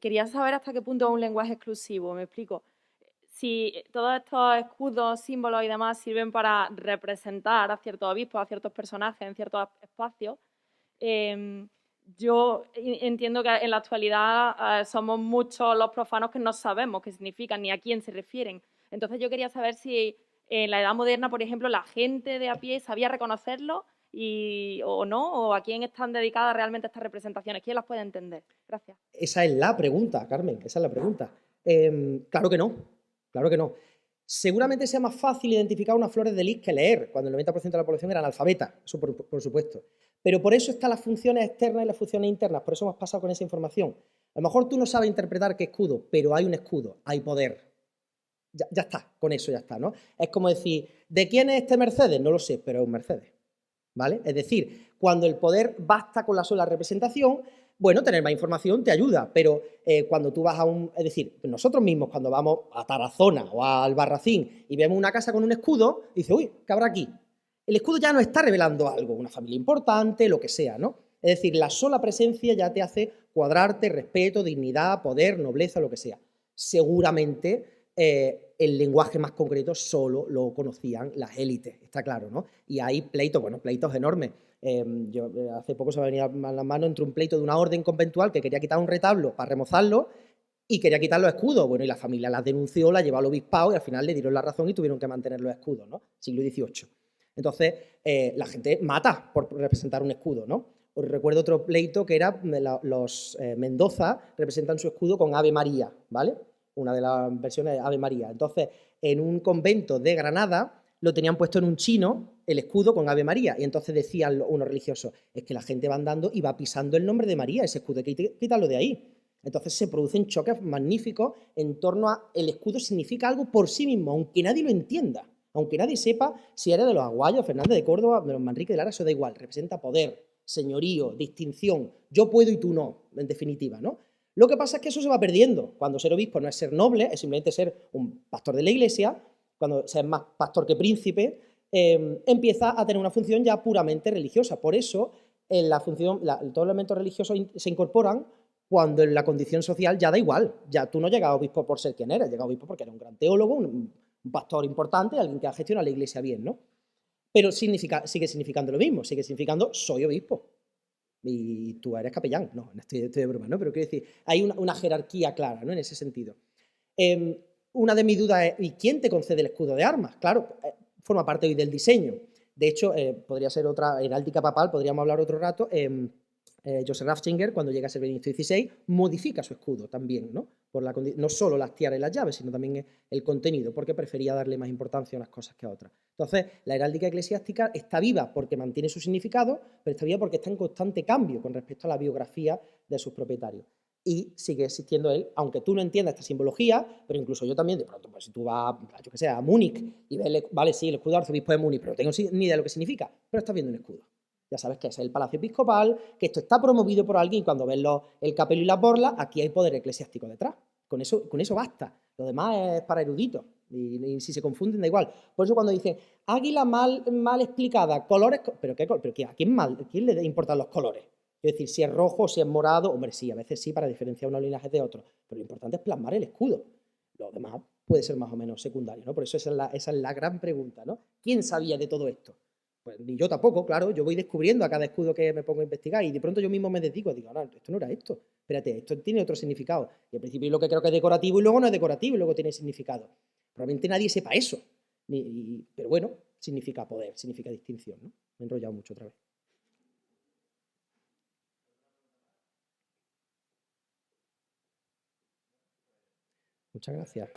Quería saber hasta qué punto es un lenguaje exclusivo. Me explico. Si todos estos escudos, símbolos y demás sirven para representar a ciertos obispos, a ciertos personajes en ciertos espacios, yo entiendo que en la actualidad somos muchos los profanos que no sabemos qué significan ni a quién se refieren. Entonces yo quería saber si en la Edad Moderna, por ejemplo, la gente de a pie sabía reconocerlo o no, o a quién están dedicadas realmente estas representaciones, quién las puede entender. Gracias. Esa es la pregunta, Carmen, esa es la pregunta. Claro que no, claro que no. Seguramente sea más fácil identificar unas flores de lis que leer, cuando el 90% de la población era analfabeta, eso por supuesto. Pero por eso están las funciones externas y las funciones internas, por eso hemos pasado con esa información. A lo mejor tú no sabes interpretar qué escudo, pero hay un escudo, hay poder. Ya está, con eso ya está, ¿no? Es como decir, ¿de quién es este Mercedes? No lo sé, pero es un Mercedes, ¿vale? Es decir, cuando el poder basta con la sola representación, bueno, tener más información te ayuda, pero cuando tú vas a un... Es decir, nosotros mismos cuando vamos a Tarazona o a Albarracín y vemos una casa con un escudo, dice, uy, ¿qué habrá aquí? El escudo ya no está revelando algo, una familia importante, lo que sea, ¿no? Es decir, la sola presencia ya te hace cuadrarte, respeto, dignidad, poder, nobleza, lo que sea. Seguramente el lenguaje más concreto solo lo conocían las élites, está claro, ¿no? Y hay pleitos, bueno, pleitos enormes. Hace poco se me venía a la mano entre un pleito de una orden conventual que quería quitar un retablo para remozarlo y quería quitar los escudos. Bueno, y la familia las denunció, la llevó al obispado y al final le dieron la razón y tuvieron que mantener los escudos, ¿no? Siglo XVIII. Entonces, la gente mata por representar un escudo, ¿no? Os recuerdo otro pleito que era los Mendoza representan su escudo con Ave María, ¿vale? Una de las versiones de Ave María. Entonces, en un convento de Granada lo tenían puesto en un chino, el escudo con Ave María, y entonces decían unos religiosos, es que la gente va andando y va pisando el nombre de María, ese escudo, hay que quitarlo de ahí. Entonces se producen choques magníficos en torno a el escudo significa algo por sí mismo, aunque nadie lo entienda, aunque nadie sepa si eres de los Aguayos, Fernández de Córdoba, de los Manrique de Lara, eso da igual, representa poder, señorío, distinción, yo puedo y tú no, en definitiva, ¿no? Lo que pasa es que eso se va perdiendo. Cuando ser obispo no es ser noble, es simplemente ser un pastor de la iglesia, cuando se es más pastor que príncipe, empieza a tener una función ya puramente religiosa. Por eso, en la función, todos los elementos religiosos se incorporan cuando en la condición social ya da igual. Ya tú no llegas a obispo por ser quien eres, llegas a obispo porque eres un gran teólogo, un pastor importante, alguien que ha gestionado la iglesia bien, ¿no? Pero sigue significando lo mismo, sigue significando soy obispo. Y tú eres capellán. No, estoy de broma, ¿no? Pero quiero decir, hay una jerarquía clara, ¿no? En ese sentido. Una de mis dudas es, ¿y quién te concede el escudo de armas? Claro, forma parte hoy del diseño. De hecho, podría ser otra heráldica papal, podríamos hablar otro rato. Joseph Ratzinger, cuando llega a ser Benedicto XVI, modifica su escudo también, ¿no? No solo las tiaras y las llaves, sino también el contenido, porque prefería darle más importancia a unas cosas que a otras. Entonces, la heráldica eclesiástica está viva porque mantiene su significado, pero está viva porque está en constante cambio con respecto a la biografía de sus propietarios. Y sigue existiendo él, aunque tú no entiendas esta simbología, pero incluso yo también, de pronto, pues si tú vas, yo que sé, a Múnich y ves, vale, sí, el escudo del arzobispo de Múnich, pero no tengo ni idea de lo que significa, pero estás viendo un escudo. Ya sabes que es el Palacio Episcopal, que esto está promovido por alguien y cuando ves el capelo y las borlas, aquí hay poder eclesiástico detrás. Con eso basta. Lo demás es para eruditos. Y si se confunden, da igual. Por eso cuando dicen águila mal explicada, colores... ¿Pero qué? ¿A quién le importan los colores? Es decir, si es rojo, si es morado... Hombre, sí, a veces sí, para diferenciar unos linajes de otros. Pero lo importante es plasmar el escudo. Lo demás puede ser más o menos secundario, ¿no? Por eso esa es la gran pregunta, ¿no? ¿Quién sabía de todo esto? Pues ni yo tampoco, claro, yo voy descubriendo a cada escudo que me pongo a investigar y de pronto yo mismo me dedico, digo, no, esto no era esto, espérate, esto tiene otro significado. Y al principio lo que creo que es decorativo y luego no es decorativo y luego tiene significado. Probablemente nadie sepa eso, pero bueno, significa poder, significa distinción, ¿no? Me he enrollado mucho otra vez. Muchas gracias.